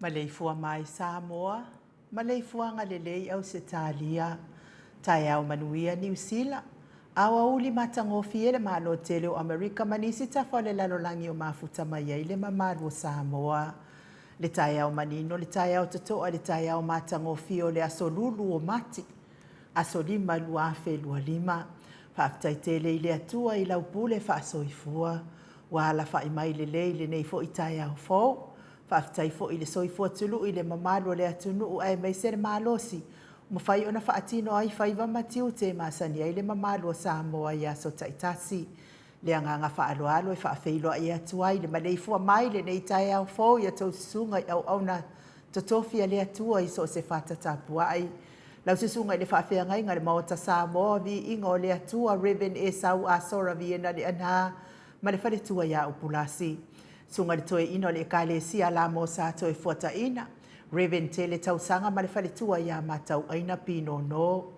Maleifua mai Samoa, maleifua ngalelei au Setalia, tai au manuia New Zealand, awa uli matangofi ele malo tele o Amerika manisi tafale lalolangi o mafuta mai ile mamaru o Samoa. Le tai au manino, le tai au tatoa, le tai au matangofi o le asolulu o mati, asolima luafe lualima, faaftai tele ile atua ila upule faasoifua, wala faimai lele ile neifo itai au fau, faaftai fo ile soifua tulu ile mamaru le atunu o ai mai sere malosi, mafai ona faatino ai faiva matiu te masani ile mamaru o Samoa ia so taitasi. Le anganga faaloalo e faafeilo ai atuai le maleifua mai le nei tai au fo ia tau sunga au na totofi le atua i so se fatatapua ai. Lau se sunga le faafeangai ngale maota Samoa vi ingo le atua Reverend Esau Asora vi ena le anha ma le fale tua ia upulasi. Sunga le toe ino le kalesia la mo sa toe fuata ina. Reverend Tele tausanga ma le fale tua ia matau aina pino no.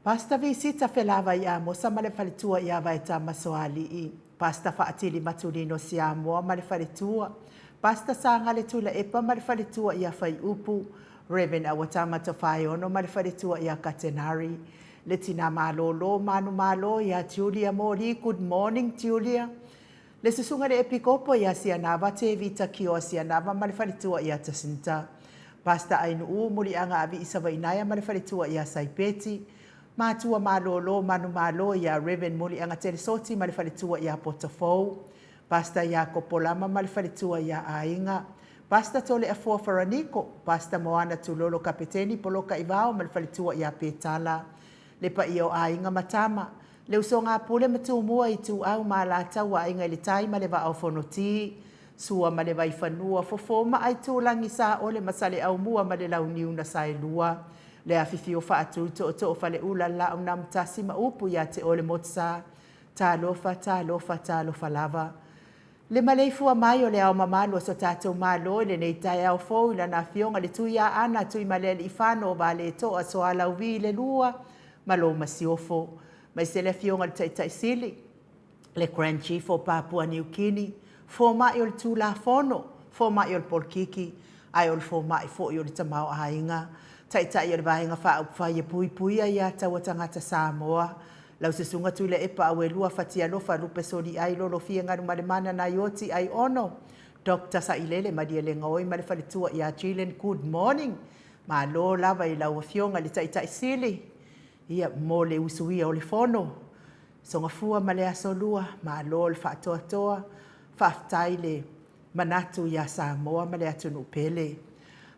Pasta visita felava ia mo sa male falitua ia vai ta masoali I. Pasta faatili matulino sia mo male falitua. Pasta sanga le tula epa male falitua ia fai upu. Reven awatama tofai ono male falitua ia katenari. Le tina malolo manu malo ia Julia Mori. Good morning Julia. Le susunga le epikopo ia sia nava te vita kio sia nava male falitua ia tasinta. Pasta ainu muri anga avi isawa inaya male falitua ia saipeti. Matua malolo manu malo ia Reven muli anga telesoti male falitua ia potafou. Pasta ia kopolama male falitua ia ainga. Pasta tole afua faraniko. Pasta moana tulolo kapiteni poloka ivao male falitua ia petala. Lepa iyo ainga matama. Le usonga pule matumua itu au malata wa ainga ilitai male va au fonoti. Sua male vai fanua fofoma ai tulangi sa ole masale au mua male launiu na sailua. Le afifio faatu to fale ula la unam tasima upu ya te ole motsa talofa lava le maleifu mai o le au mamalo so tato malo le nei tai au fo la na fionga le tuia ana tui male le ifano vale to aso ala uvi le lua malo masiofo mai se le fionga le tai sili le Grand Chief o Papua New Guinea fo mai o le tula fono fo mai o le polkiki ai o le fo mai fo o le tamau ainga tai o le vahenga wha pui ia taua tangata Samoa. Lau se sunga tuile epa awe lua fatia lofa lupe soli ai lolo fia nganu malemana na yoti ai ono. Dr. Sailele madia le ngoi male falitua ia Chilen. Good morning. Ma lo lava I lau fionga li tai sili. Ia mo le usuia o le fono. Songa fua male asolua. Ma lo le toa. Whaftai le manatu ia Samoa male atunu pele.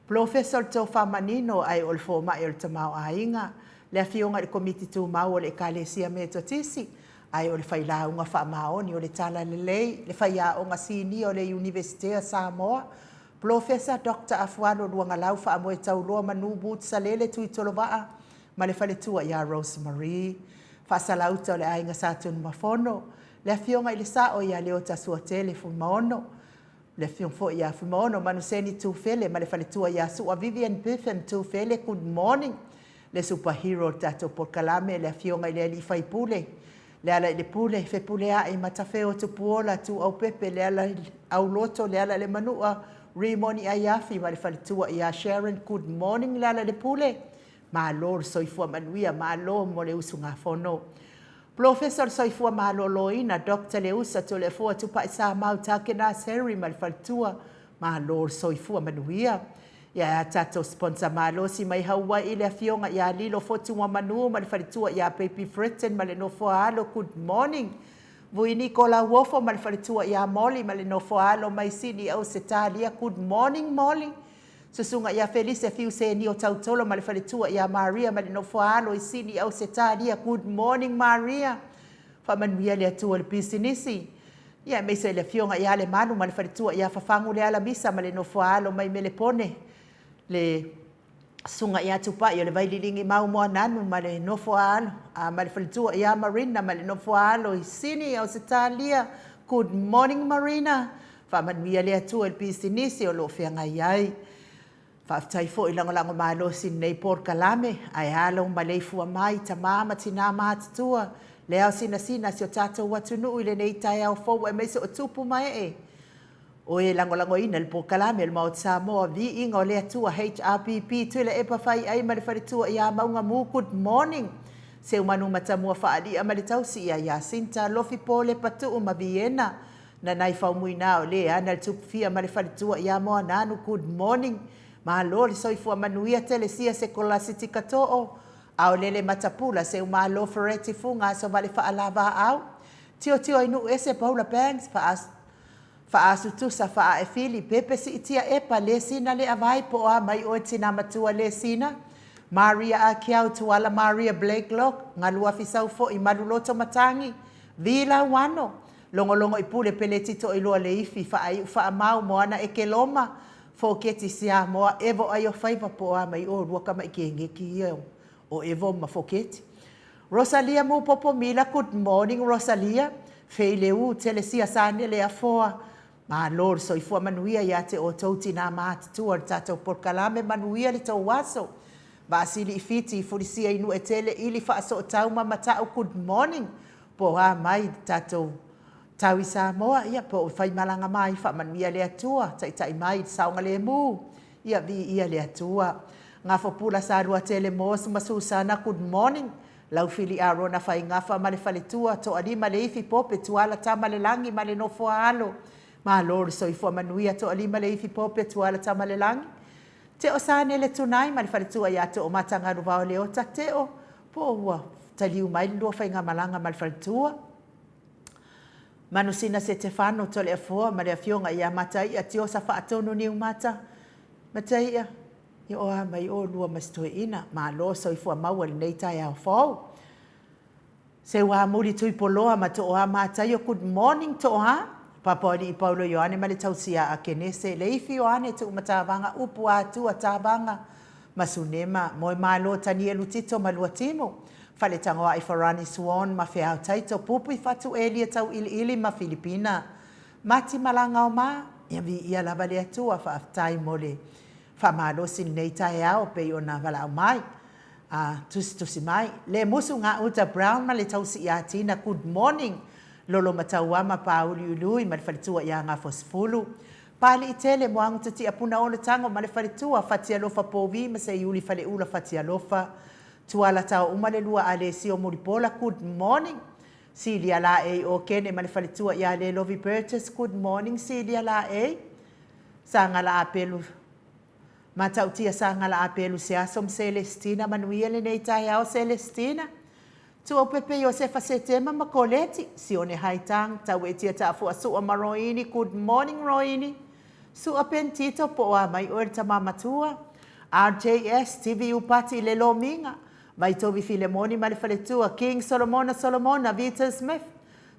Professor Tofa Manino ai o le fo mai o le tamau ainga. Le afionga le komiti tu mau o le kalesia me totisi. Ai o le whailaunga whaamaoni o le tala lelei. Le whaiaonga sini o le Universitea Samoa. Professor Dr. Afuano Luangalau whaamoe tauloa manubu tsalele tui tolovaa. Ma le whaletua ia Rosemary. Whaasalauta o le ainga satun mafono. Le afionga i le sao ia leo tasua tele fumaono. Le fion fo ia fumaono manuseni tu fele ma le faletua ia sua Vivian Biffin tu fele. Good morning. Le superhero tato por kalame le fionga ile li fai pule. Le ala le pule fe pule a I matafeo tu puola tu au pepe le ala au loto le ala le manua Rimoni ayafi ma le faletua ia Sharon. Good morning le ala le pule. Ma lor soifua manuia ma lo mo le usunga fono. Professor soifua maloloina Dr. Leusa to le fua tu paisa mau takena seri mal faltua ma lor soifua manuia ya tato sponsor malo si mai hawa ile fionga ya lilo fotu wa manu mal faltua ya baby Britain mal no foalo. Good morning vui Nicola Wofo mal faltua ya Molly mal no foalo mai sini au setalia. Good morning Molly. Susunga ya Felice fiu se ni o tautolo ma le faletua ya Maria ma le no foalo I sini au setalia. Good morning Maria. Whamanuia le atua le pisinisi. Ia me se le fionga ya le manu ma le faletua ya fafangu le ala misa ma le no foalo mai me le pone. Le sunga ya tupa ya le vaililingi mau moa nanu ma le no foalo. Ma le faletua ya Marina ma le no foalo I sini au setalia. Good morning Marina. Whamanuia le atua le pisinisi o lo whianga iai. Whaftai fo I langolango malo sin nei por kalame. Ai alo malei fua mai ta mama tina mātutua. Leo sina si o tātou watunu I le nei tai au fo e meso o tupu mai e. O e langolango ina le por kalame le maot Samoa vi inga o le atua HRPP tuile epa fai ai male wharitua ia maunga mu. Good morning. Se umanu matamua whaali a male tausi ia Jacinta lofi po le patu ma Vienna. Na nai whaumui na o le ana le tupu fia male wharitua ia moa nanu. Good morning. Ma lo le soifua manuia tele sia se kola siti kato'o. Au lele matapula se uma lo fereti funga so vale whaalava au. Tio inu ese Paula Banks whaasu tusa wha e fili pepe si itia epa le sina le avai po a mai o tina matua le sina. Maria Akiau tuala Maria Blakelock ngalua fisau fo I maluloto matangi. Vila wano. Longo ipule pele tito ilua le ifi wha mau moana e ke loma. Fo keti sia moa evo ayo faiva po a mai o ruaka mai kenge ki o evo ma fo keti. Rosalia mu popo mila. Good morning Rosalia. Feile u tele sia sane le afoa. Ma lor soifua manuia ia te o tauti na maati tua tato por kalame manuia le tau waso. Vasili ifiti fulisia inu etele ili fa so tau matau good morning. Po ha mai tato tawi Samoa ia po fai malanga mai fa manuia le atua tai mai saunga le mu ia vi ia le atua nga fo pula sa rua tele mos masusana good morning lau fili arona fai nga fa male fale tua to ali male ifi pope tuala tamale langi male no fo alo ma lor so ifo manuia to ali male ifi pope tuala tamale langi te o sa nele tunai male fale tua ia to o matanga ruwa le o te o po wa taliu mai lo fai nga malanga male fale tua Manusina se te whano tole a fua, ma rea fionga ia matai, a tio sa whaatono ni umata. Matai ia, ia oa mai o lua mastoe ina, ma lo so i fua maua li nei tai au fau. Se wa muri tui poloa ma to oa matai o good morning to oa. Papa ni i Paulo Ioane ma le tausia a kenese, le ifi Ioane tu matawanga upu atu a tawanga. Masunema, moe malo tani e lutito ma lua timo. Fale tangoa i Farani Swan ma whea taito pupu i fatu elia tau ili ma Filipina. Mati malanga o ma, ia vi ia lava le atua wha aftai mole. Wha maalosi nei tae ao pe o na wala o mai. Tusi mai. Le musu ngā uta Brown ma le tausi i atina good morning. Lolo mataua ma pauli ului ma le whalitua i a ngā fosfulu. Pali i tele moangu tati apuna o le tango ma le whalitua fatia lofa povi ma se iuli whale ula fatia lofa. Tuala tau umale lua ale si o muripola, good morning. Silia la e o kene male falitua i ale Lovi Burgess, good morning Silia la e. Sanga la apelu. Matautia sanga la apelu se asom Celestina manuia le nei tae au Celestina. Tu o pepe Josefa Setema makoleti. Si one haitang tau e tia tafu asu o maroini, good morning Roini. Su a pentito po a mai ori tamamatua. RJS TV upati le lominga. Mai tovi Filemoni ma le faletua King Solomona Vita Smith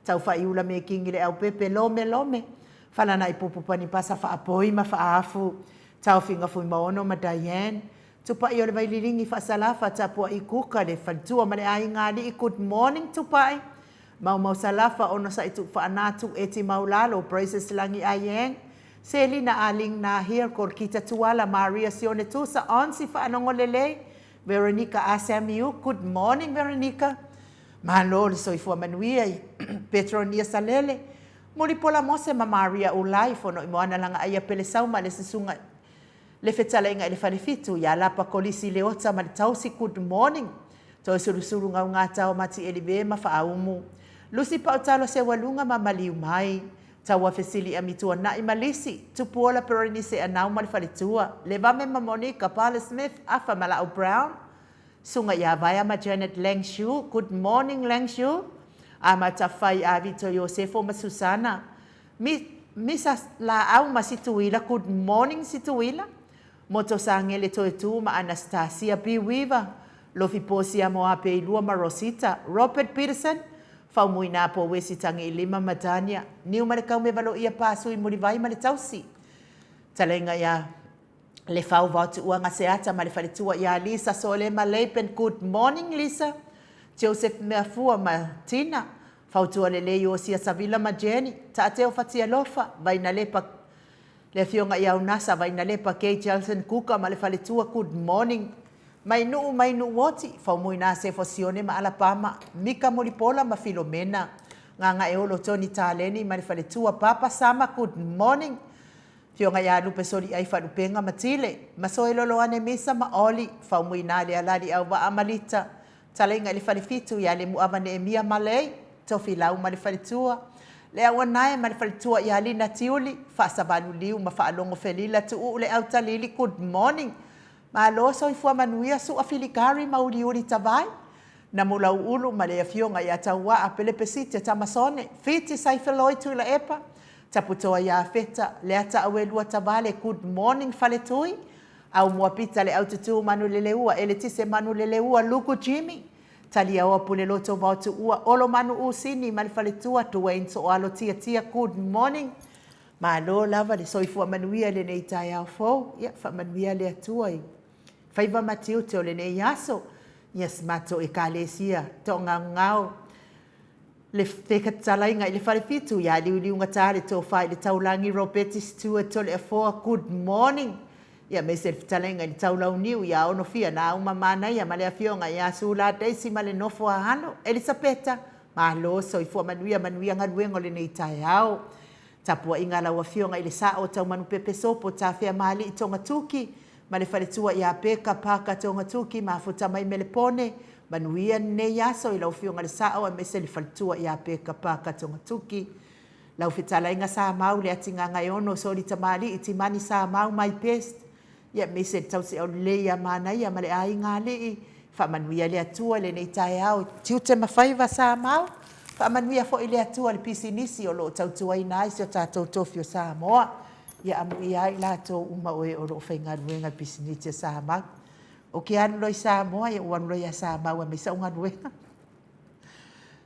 tau fa iula me King le au pepe lome falana i pupu pani pasa fa apoi ma fa afu tau finga fu maono ma Diane tupa i ole vai liringi fa salafa tapua i kuka le faletua ma le ai ngali i good morning tupai mau salafa ono sa itu fa anatu eti maulalo praises langi ayeng Selina aling na here kor kita tuala Maria Sione tusa onsi fa anongolele Veronica Asamiu, good morning Veronica. Mahalo so ifua manuia Petronia Salele. Muri pola mose ma Maria ulai fono i moana langa aia pele sauma le sisunga le fetala inga le farifitu ya lapa kolisi le ota ma le tausi good morning. To surusuru ngau ngata o mati elibe ma faaumu. Lucy pautalo se walunga ma maliu mai. Tawa fesili amitua na imalisi tupuola perini se anau mal falitua le vame ma Monica Paula Smith afa mala o Brown sunga ya vaya ma Janet Langshu good morning Langshu ama tafai avito Yosefo ma Susana misa la au ma situila good morning situila moto sangele to tu ma Anastasia B Weaver lofi posia mo ape ilua ma Rosita Robert Peterson Fau mui nā po wesi tangi i lima matania. Niu mare kau me valo ia pasu i muri vai mare tausi. Talenga ia le fau vautu ua ngase ata mare whare tua ia Lisa Sole ma Leipen. Good morning Lisa. Joseph Meafua ma Tina. Fau tua le lei o sia Savila ma Jenny. Ta teo fatia lofa. Vai na lepa le fionga ia unasa. Vai na lepa Kay Jelson Kuka ma le whare tua good morning. Mai nu woti fau mui na se fosione ma Alabama Mika Molipola ma Filomena nga e olo Tony Taleni ma le tua Papa Sama good morning fionga ya lupe soli ai fa lupenga matile ma so elolo ane misa ma oli fau mui na le alali au wa amalita talenga le fitu ya le muava ne Emia Malay to filau ma le tua le awana ma le tua ya Lina Tiuli fa sabalu liu ma fa alongo felila tu le au talili good morning Ma lo so i fua manuia su a filikari mauri uri tavai. Na mula ulu ma le fionga ia taua a pele pesite tamasone. Fiti saifaloi tu la epa. Taputoa ia feta le ata awe lua tavale good morning fale tui. Au muapita le aututu manu leleua ele tise manu leleua luku Jimmy. Talia oa pule loto vautu ua olo manu usini mali fale tua tuwain so alo tia good morning. Ma lo lava le soifua manuia le nei tai au fau. Ia fa manuia le atuai. Faiva matiu te o le nei aso. Yes, mato e kalesia. Tonga ngau. Le whekatalainga i le wharefitu. Ia liu ngatare tō whai le taulangi Roberti Stewart to le afoa. Good morning. Ia me se fitalenga ni taulau niu ia ono fia na uma mana ia male afionga ia sula teisi male nofo ahano Elisabeta malo so ifua manuia ngaruengo le nei tai au tapua inga la wafionga ile sa o tau manu pepe sopo ta fia mali i tonga tuki male faletua ia peka paka tonga tuki mafuta mai melepone manuia ne yaso ila wafionga le sa o me se le faletua ia peka paka tonga tuki lau fitala inga sa mau le atinga ngai ono so li tamali iti mani sa mau mai pest ia me se tau se o le ia mana ia male ai ngā lii whamanuia le atua le nei tai au tiute mawhaiva sa mau whamanuia fo i le atua le pisinisi o lo tautua i nai se o tātou tofi o Samoa ia amuia ai lato uma oe o lo whaingaruenga pisinisi o Samoa o ke anu loi Samoa ia uanu loi a Samoa me sa ungaruenga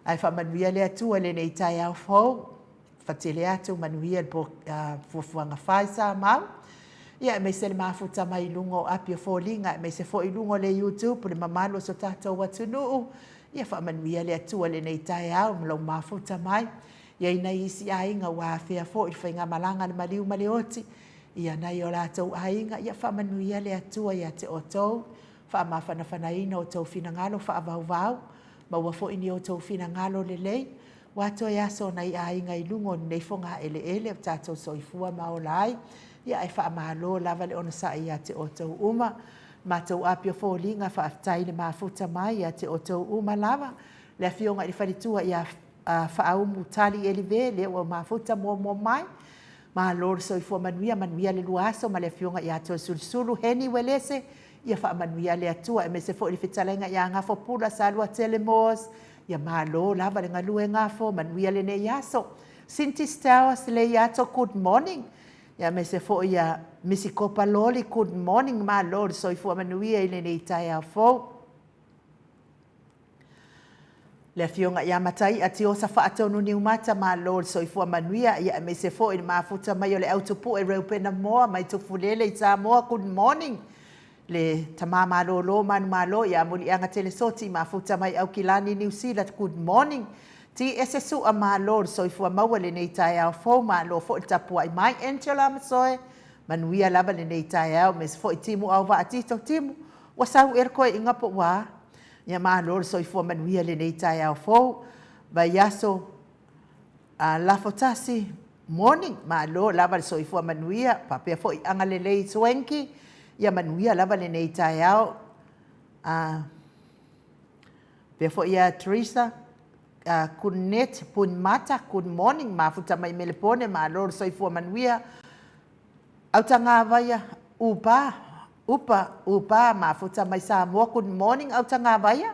ai whamanuia le atua le nei tai au fau whatele atu manuia po fuafuanga whai Samoa ia me se le mafuta mai lungo apia folinga me se fo i lungo le YouTube le mamalo so tātou watunuu ia whamanuia le atua le nei tai au mlau mafuta mai ia ina isi ainga wa fea fo i whainga malanga le maliu maleoti ia nai o lātou ainga ia whamanuia le atua ia te otou whamawhanawhanaina o tau finangalo whaavauvau maua fo ini o tau finangalo le lei wato ia so nai ainga i lungo nei fonga ele ele o tātou soifua maolai ia e whaamalo lava le ona sa ia te o tau uma ma tau apio fōlinga whaaftai le mafuta mai ia te o tau uma lava le fionga i wharitua ia whaaumu tali elive le o mafuta mo mai ma lor so i fua manuia le luaso ma le fionga ia to sulusulu heni welese ia whaamanuia le atua e me se fo i whitalenga ia ngafo pula sa lua telemos ia ma lo lava le ngalue ngafo manuia le ne yaso Cinti Stowers le iato good morning ia me se fo ia misi kopa loli good morning ma lord so i fua manuia i le nei tai au fo le fionga ia matai ati o sa whaatonu ni umata ma lord so i fua manuia ia me se fo i mafuta mai o le autopu e reu pena moa mai tufulele i Samoa good morning le tamama lo manu malo ia muli anga telesoti mafuta mai au kilani New Zealand good morning ti esesu a malo so i fua maua le nei tai au fo ma lo fo i tapua i mai Angela Masoe manuia lava le nei tai au me se fo i timu au wa atito timu wasau erko e inga po wa ia malo so i fua manuia le nei tai au fo ba yaso la fotasi morning malo lava so i fua manuia pa pe fo i anga le lei swenki ia manuia lava le nei tai au pe fo ia Teresa kunet pun mata good morning mafuta mai melepone ma lor so i fua manuia au tanga vaya upa mafuta mai Samoa good morning au tanga vaya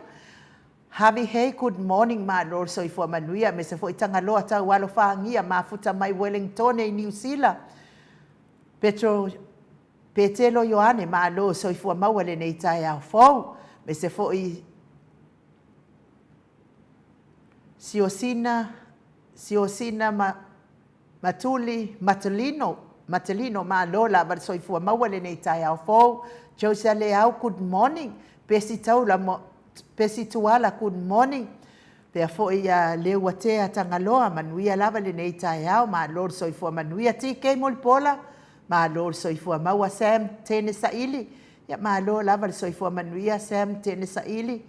Harvey Hay good morning ma lor so i fua manuia me se fo i tanga loa tau walo whaangia mafuta mai Wellington e New Zealand Petelo Ioane ma lo so i fua maua le nei tai au fau me se fo i Siosina Matulino ma lola ba so i fua maua le nei tai au fau Jose Leao good morning pesi tuala good morning pe fo i leo watea tangaloa manuia lava le nei tai au ma lor so i fua manuia TK Molpola ma lor so i fua maua Sam tene saili ia ma lo lava so i fua manuia Sam tene saili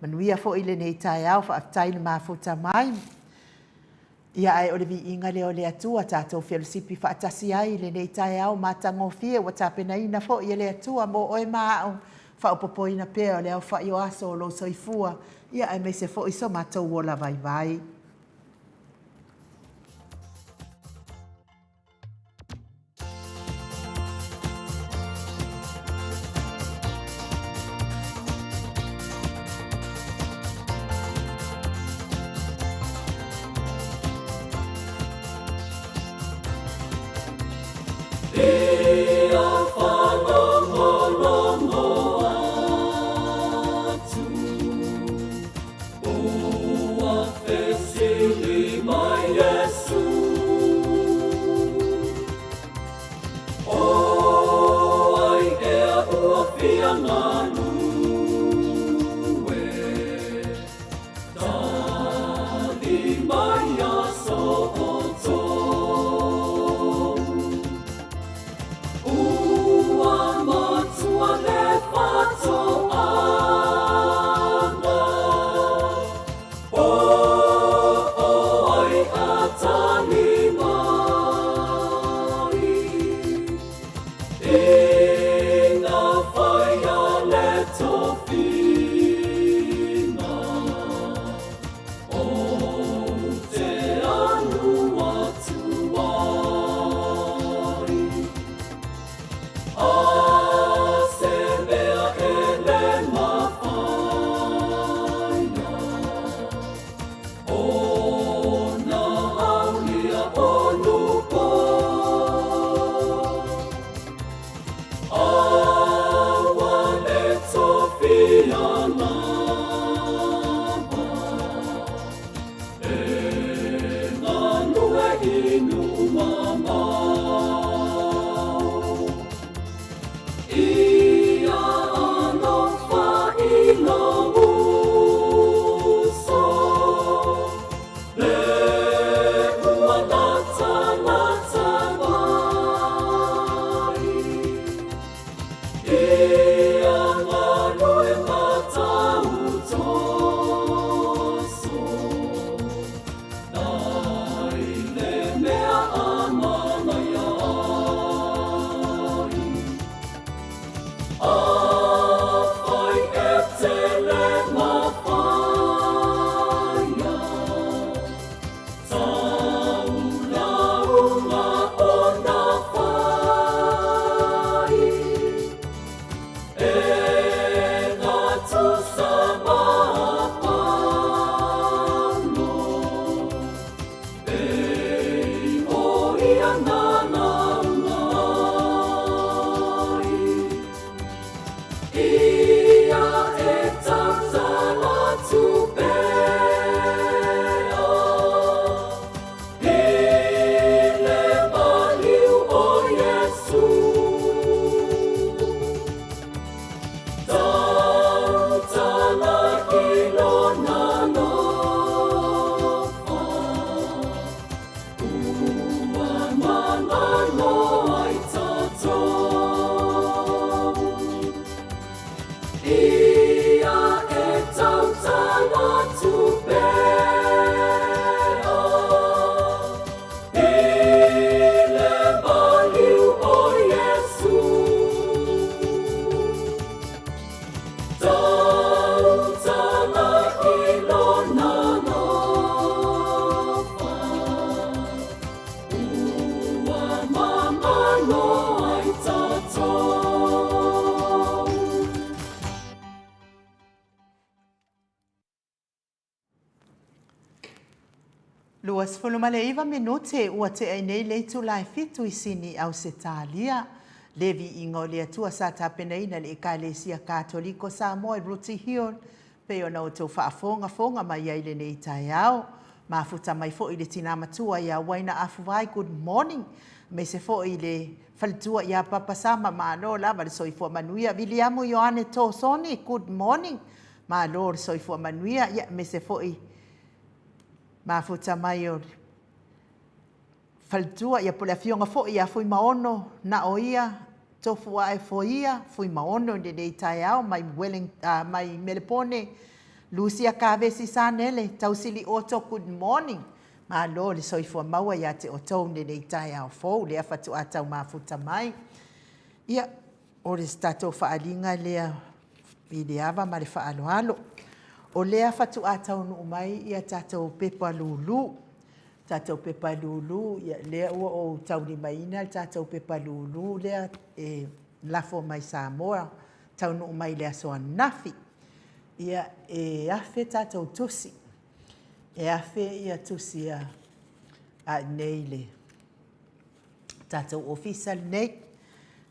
manuia fo i le nei tai au fa aftai le mafuta mai ia ai o le vi inga le o le atua tātou whialusipi fa atasi ai le nei tai au matangofie wa tapenaina fo i le atua mo oe maau fa opopoina pea o le au fa i o aso o lo soifua ia ai me se fo i so matou o la vai Ia e tautana tupea I le maliu o Iesu tautana I lona nofa Ua mamano ai tatou Luas fulumale minute ua te ai nei le tulai fitu I sini au se talia. Levi ingo le atua sa tapeneina le Ekalesia Katoliko Samoa Ruti Hill. Pe ona o tau whaafonga mai ai le nei tai au. Mafuta mai fo I le tina matua ia waina afuwai good morning. Me se fo I le falitua ia papasama maalo lava le soifua manuia. Viliamo Ioane Tosoni good morning. Maalo le soifua manuia ia me se fo I mafuta mai o faltua ia pole afionga fo ia foi maono na o ia tofu ai fo ia foi maono de dei tai au mai welling mai melepone Lucia Kavesi sanele tausili oto good morning ma lo le soifua maua ia te oto de dei tai au fo le afatu atau mafuta mai ia o le stato faalinga lea I le ava ma le faaloalo O lea fatu atau no mai ia tatou pepa lulu. Tatou pepa lulu ia lea ua o tauni maina tatou pepa lulu lea lafo mai Samoa tau no mai lea soa nafi. Ia afe tatou tusi. Afe ia tusi a nei le tatou official nei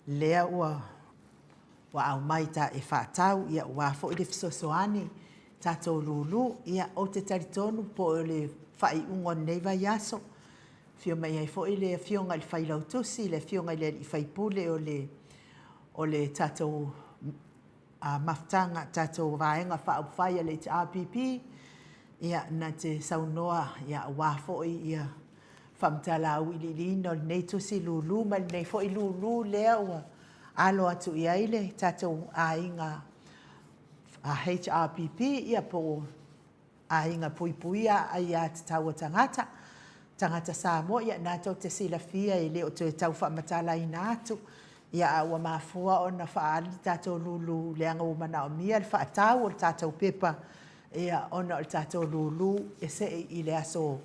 lea ua au mai ta whaatau ia ua fo I le fisosoani. Tatou lulu ia o te taritonu po o le whai ungo nei vai aso. Fio mai ai fo I le fionga le whai lautusi, le fionga le whai pule o le tatou maftanga, tatou vaenga whau whai le te RPP. Ia na te saunoa ia wafo ia whamtala au I li lino nei tusi lulu, ma nei fo I lulu lea ua alo atu I aile tatou ainga a HRPP ia po a inga puipuia ai a te tau tangata. Tangata Samoa ia nato te sila fia I leo te tau whamatala I nātu. Ia a ua mafua o na whaali tātou lulu leanga umana o mia le whaatau o le tātou pepa. Ia ona o le tātou lulu e se I le aso.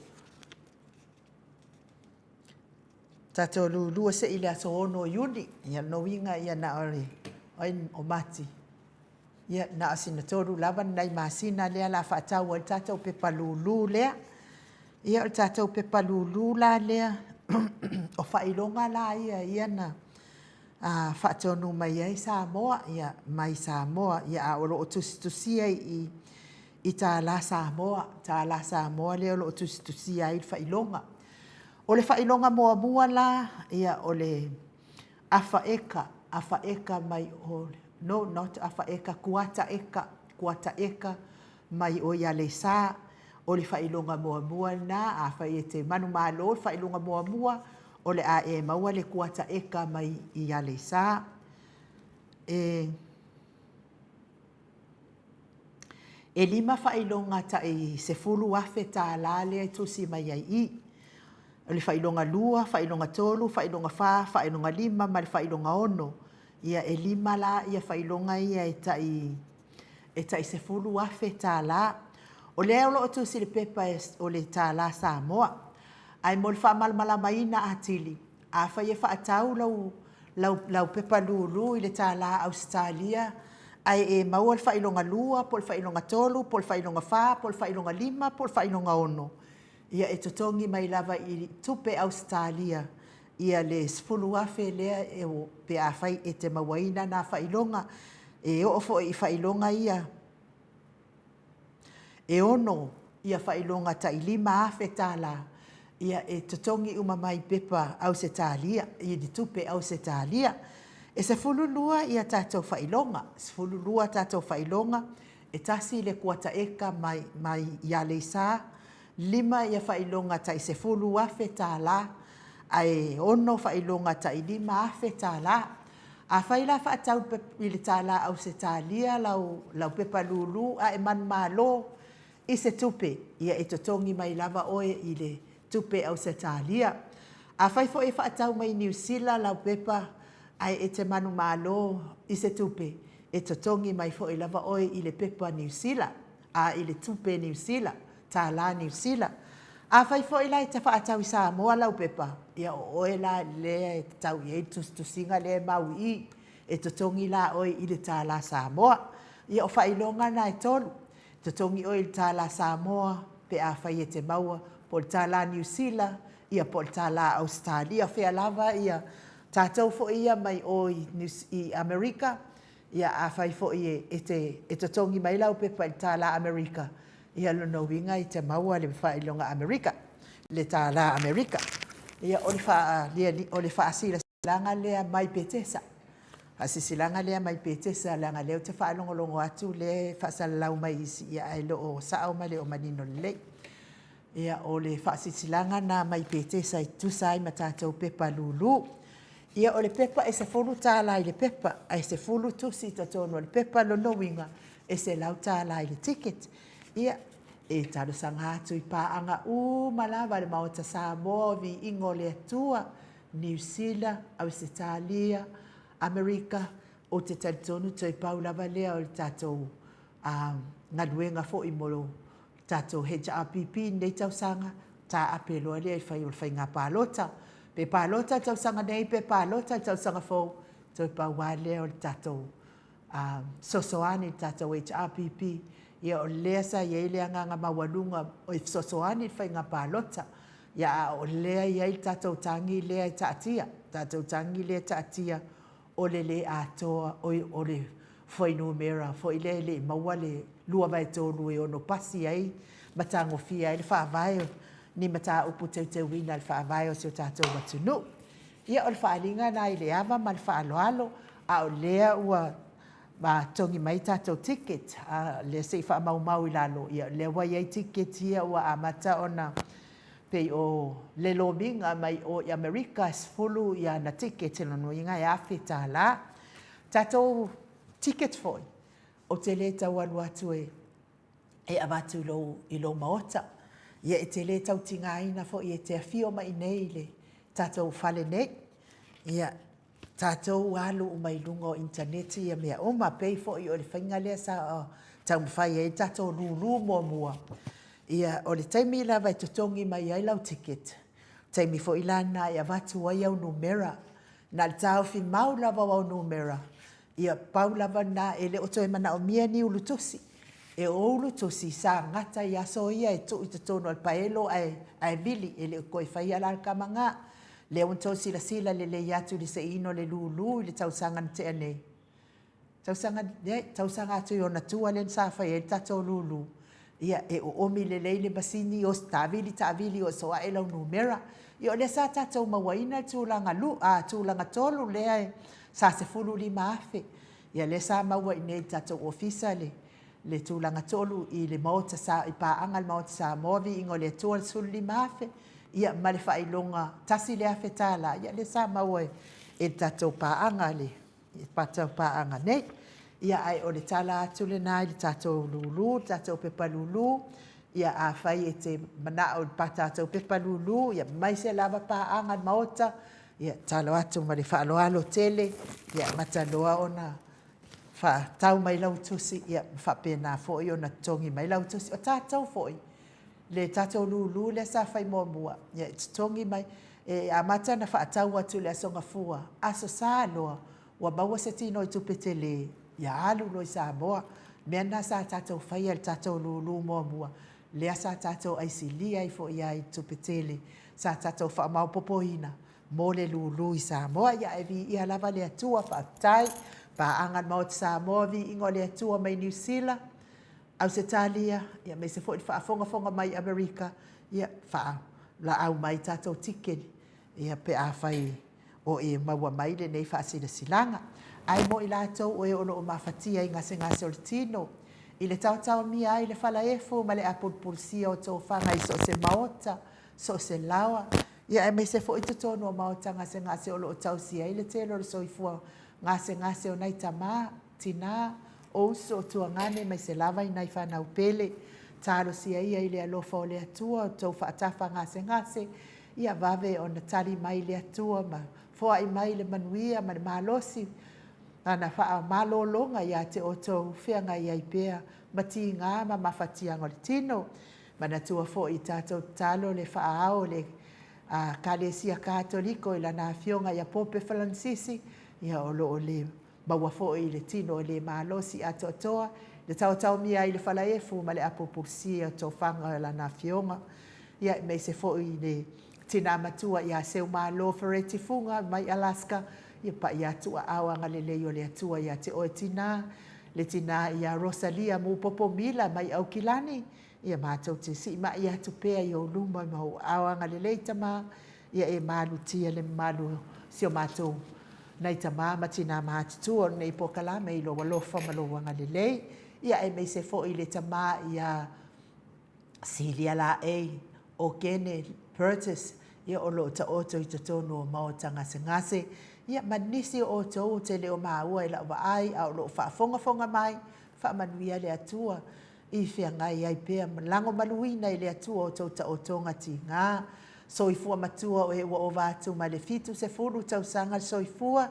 Tātou lulu e se I le aso ono yuni. Ia no winga ia na ori o mati. Ia na asina toru lava nei masina lea la whaatau o tātou pepa lulu lea. Ia o tātou pepa lulu la lea. O whailonga la ia na whaatonu mai ai Samoa. Ia mai Samoa. Ia a olo o tusitusia I tā la Samoa. Tā la Samoa lea olo o tusitusia I whailonga. O le whailonga moa mua la. Ia o le afa eka mai o le. No, not afa eka, kuata eka, mai o ia le sā, o le whailonga mua na, a whai e te manu malo, whailonga mua, o le a e maua le kuata eka mai ia le sā. E lima whailonga ta I se fulu afe tā la lea tusi mai ai I. O le whailonga lua, whailonga tolu, whailonga wha, whailonga lima, ma le whailonga ono. Ia e lima la ia whailonga ia e tai se fulu afe tā la. O lea olo o tusi le pepa o le tā la Samoa. Ai mo le whaamalmala maina atili. A whai e whaatau lau pepa lulu I le tā la Australia. Ai e maua le whailonga lua, po le whailonga tolu, po le whailonga wha, po le whailonga lima, po le whailonga ono. Ia e totongi mai lava I tupe Australia. Ia le sfulu afe lea e o pe a whai e te mawaina na whailonga. E o fo I whailonga ia. E ono ia whailonga ta I lima afe tāla. Ia e totongi umamai pepa au se tālia. Ia di tupe au se tālia. E se fululua ia tātou whailonga. Se fululua tātou whailonga. E tasi le kuata eka mai ia le sā. Lima ia whailonga ta I se fulu afe tāla. Ai ono whailonga ta I lima afe tāla. A whai la whaatau i le tāla au se tālia lau pepa lulu a e man malo i se tupe ia e totongi mai lava oe i le tupe au se tālia. A whai fo e whaatau mai New Zealand lau pepa ai e te manu malo i se tupe e totongi mai fo e lava oe i le pepa New Zealand a i le tupe New Zealand, tāla New Zealand. A whai fo i lai te whaatau i Samoa lau pepa. Ia o oe la lea e tau i e tusinga lea mau i e totongi la oe i le tāla Samoa. Ia o whailonga na e tolu. Totongi oe i le tāla Samoa pe a whai e te maua po le tāla New Zealand ia po le tāla Australia. Whea lava ia tātou fo ia mai o i Amerika. Ia a whai fo i e totongi mai lau pepa i tāla Amerika. Ia lono winga i te maua le whailonga Amerika. Le tāla Amerika. Ia o le whaasila silanga lea mai petesa. Hasi silanga lea mai petesa langa leo te whaalongolongo atu le whaasalau mai isi ia ai lo o sao mai le o manino le. Ia o le whaasisilanga na mai petesa i tusai matatou pepa lulu. Ia o le pepa e se fulu tāla i le pepa. E se fulu tusi tatono le pepa lono winga e se lau tāla i le ticket. Ia e talo sanga atu i paanga malava le maota Samoa vi ingo le atua New Zealand, Australia, Amerika o te talitonu toi paulava lea o le tatou ngaluenga fo i molo tatou HRPP nei tau sanga ta apelo lea i whai o le whai ngā pālota. Pe pālota tau sanga nei pe pālota tau sanga fo toi paua lea o le tatou sosoani tatou HRPP. Ia o lea sa ia i lea nganga mawalunga o i sosoani whai ngā pālota. Ia o lea ia i tātou tangi lea i taatia. Tātou tangi lea taatia o le atoa o le whainu mera. Fo i le maua le lua vai tōnu e ono pasi ai. Matango fia i le whaavaio. Ni mata upu te wina le whaavaio si o tātou matunu. Ia o le whaalinga na i le ava ma le whaaloalo. A o lea ua ma tongi mai tātou ticket, le sei wha mau i lalo, ia le wai ai ticket ia ua amata ona pei o le lominga mai o i Amerika sfulu ia na ticket no inga e awhi tā la. Tātou ticket foi, o te le tau alu atu e avatu i lo maota. Ia e te le tau tinga ina fo i e te awhio mai nei le tātou whale nei. Ia tātou alu o mai lunga o interneti ia mea o ma pei fo i o le whainga lea sa tau mwhai e tātou lulu mua. Ia o le taimi la vai tutongi mai ai lau ticket. Taimi fo ilana ia watu ai au numera. Na le tau fi mau lava au numera. Ia pau lava na ele o toi mana o mia ni ulutosi. E o ulutosi sa ngata ia so ia e tu i tutono al paelo ai vili ele o koi whai ala kamanga. Le onto sila le yatu le se ino le lulu le tausanga te ane. Tausanga atu i ona tua le sa fai e tato lulu. Ia e o omi le leile basini o tavili o soa e lau numera. Ia o le sa tato mawaina tūlanga tūlanga tolu lea e sa se fulu lima afe. Ia le sa mawaina e tato ofisa le tūlanga tolu i le maota sa i paanga le maota sa movi ingo le tua sulu lima afe. Ia ma le whailonga tasi le awhetala. Ia le sa maua e tatou paanga le. Tatou paanga nei. Ia ai o le tala atu le nai le tatou lulu, tatou pepa lulu. Ia a whai e te mana o pa tatou pepa lulu. Ia mai se lava paanga maota. Ia talo atu ma le whaaloalo tele. Ia mataloa ona tau mai lau tusi. Ia whapena foi ona tongi mai lau tusi. O tatou foi. Le tatou lulu le sa fai mua. Ia tongi mai e amata na whaatau atu le asonga fua. Aso sa aloa. Wa maua se tino i tupetele. Ia alu lo i sa moa. Mea na sa tatou whai al tatou lulu mua. Lea sa tatou aisilia i fo ia i tupetele. Sa tatou wha mau popoina. Mo le lulu i sa moa. Ia evi ia lava le atua whaatai. Pa angan mau sa moa vi ingo le atua mai New Zealand. Australia, ia me se foi whaafonga mai Amerika, ia la au mai tātou tikeni, ia pe a whai o e maua mai le nei whaasina silanga. Ai mo i lātou o e ono o mawhatia i ngase o le tino. I le tautau mia ai le whala efo, ma le apulpulsia o tō whanga i so se maota, so se lawa. Ia me se foi tutono o maota ngase o lo o tausia i le telo le soifua ngase o nei tama, tina, o uso o tuangane mai se lava i nei whanau pele, talo sia ia i le alofa o le atua, o tau whaatafa ngase, ia vave o na tali mai le atua, ma foa i mai le manuia, ma le mahalosi, ana wha malolonga ia te o tau whianga ia i pea, ma ti ngā ma mawhatianga o le tino, ma na tua fo i tātou talo le whaao le Kalesia Katoliko i lana fionga ia Pope Francis, ia o lo o le maua fo i le tino o le mahalosi a toa, le tau mia i le whalaefu ma le apopusi o tau whanga o lana fionga, ia me se fo i le tina matua ia seu malo Fereti Funga mai Alaska, ia pa ia tua awanga le leo le atua ia te oe tina, le tina ia Rosalia mu popo mila mai Aukilani, ia mātou te si ma ia tu pea i o luma ma o awanga le leitama, ia e malu tia le malu si o mātou nei tama ma tina mātutua nei pokalame i lo walofa ma lo wanga le lei, ia e mei se fo i le tama ia Silia la e o Kene Purtis, ia o lo ta oto i te tono o maotanga se ngase, ia manisi o tau te leo maua i la waai, a o lo whaafonga mai, whaamanuia le atua, i whia ngai ai pēr lango maluina i le atua o tau ta otonga ti ngā, soifua matua o e ua o vātu ma le fitu se furu tau sanga soifua,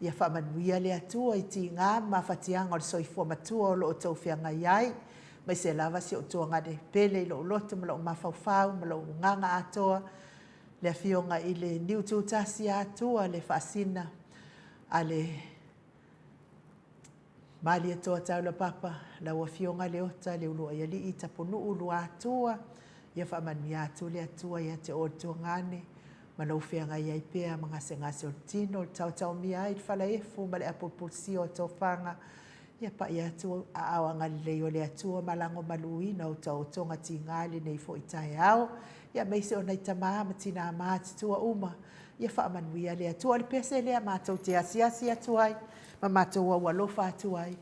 ia whaamanuia le atua i ti ngā, ma whatianga o le soifua matua o lo o tau whia ngai ai, mai se lava si o tua ngade pele i lo loto ma lo mawhauwhau, ma lo nganga atoa, le fionga i le niutu tasi atua, le whaasina, a le mali atoa tau la papa, la ua fionga le ota, le ulua ia li i taponu ulua atua, ia whaamanu atu le atua, ia te o tua ngane, ma lau whianga ia i pēr, ma ngase o tino, tau mia i whala efu, ma le apopulsi o tau whanga, ia pa ia atua a awanga le o le atua, ma lango maluina o tau tonga ti ngali nei fo i tae au, ia meise o nei tamaa ma tina maati tua uma, ia whaamanu ia le atua, le pese lea mātou te asiasi atuai, ma mātou wa walofa atuai,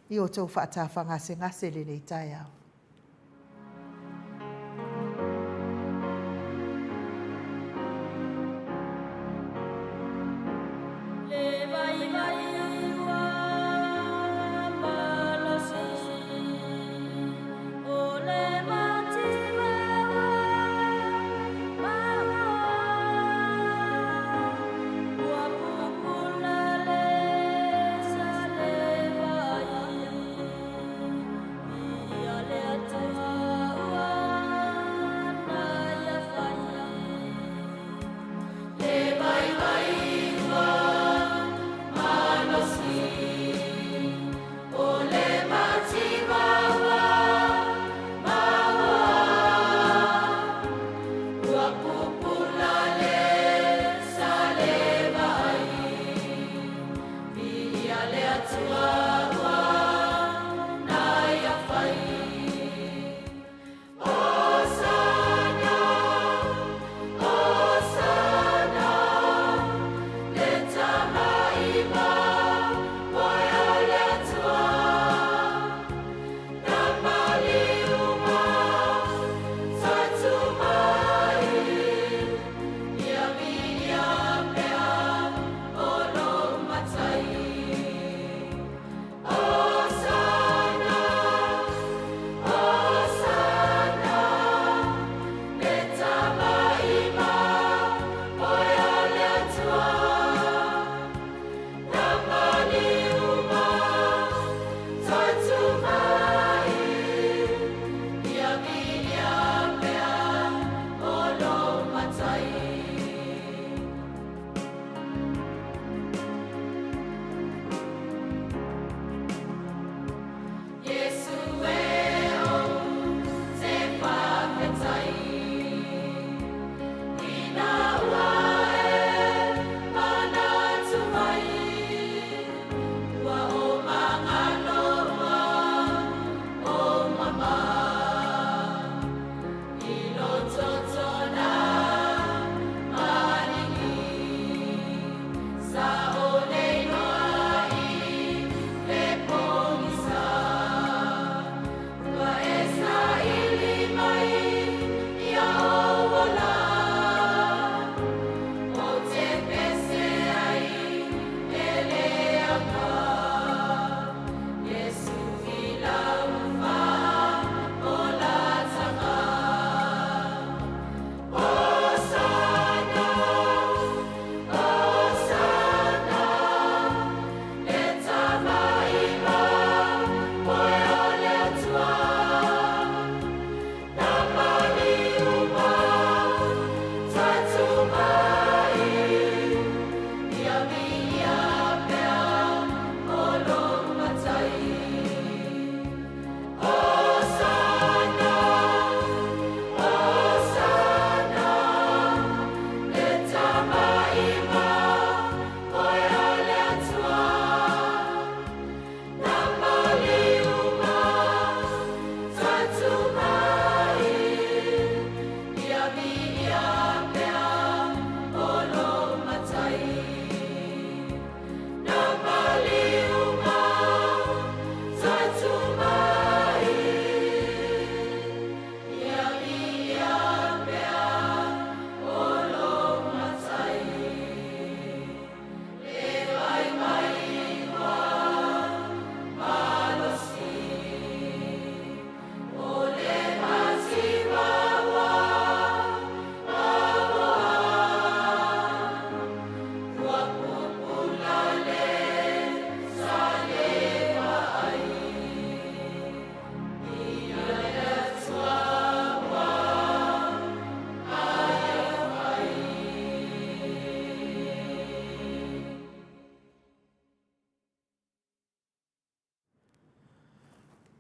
i o tau whaatafa ngase le nei tae au.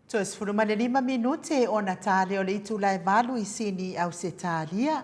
Tos furumane 5 minute o na tale o le itu lai valu I sini au se talia.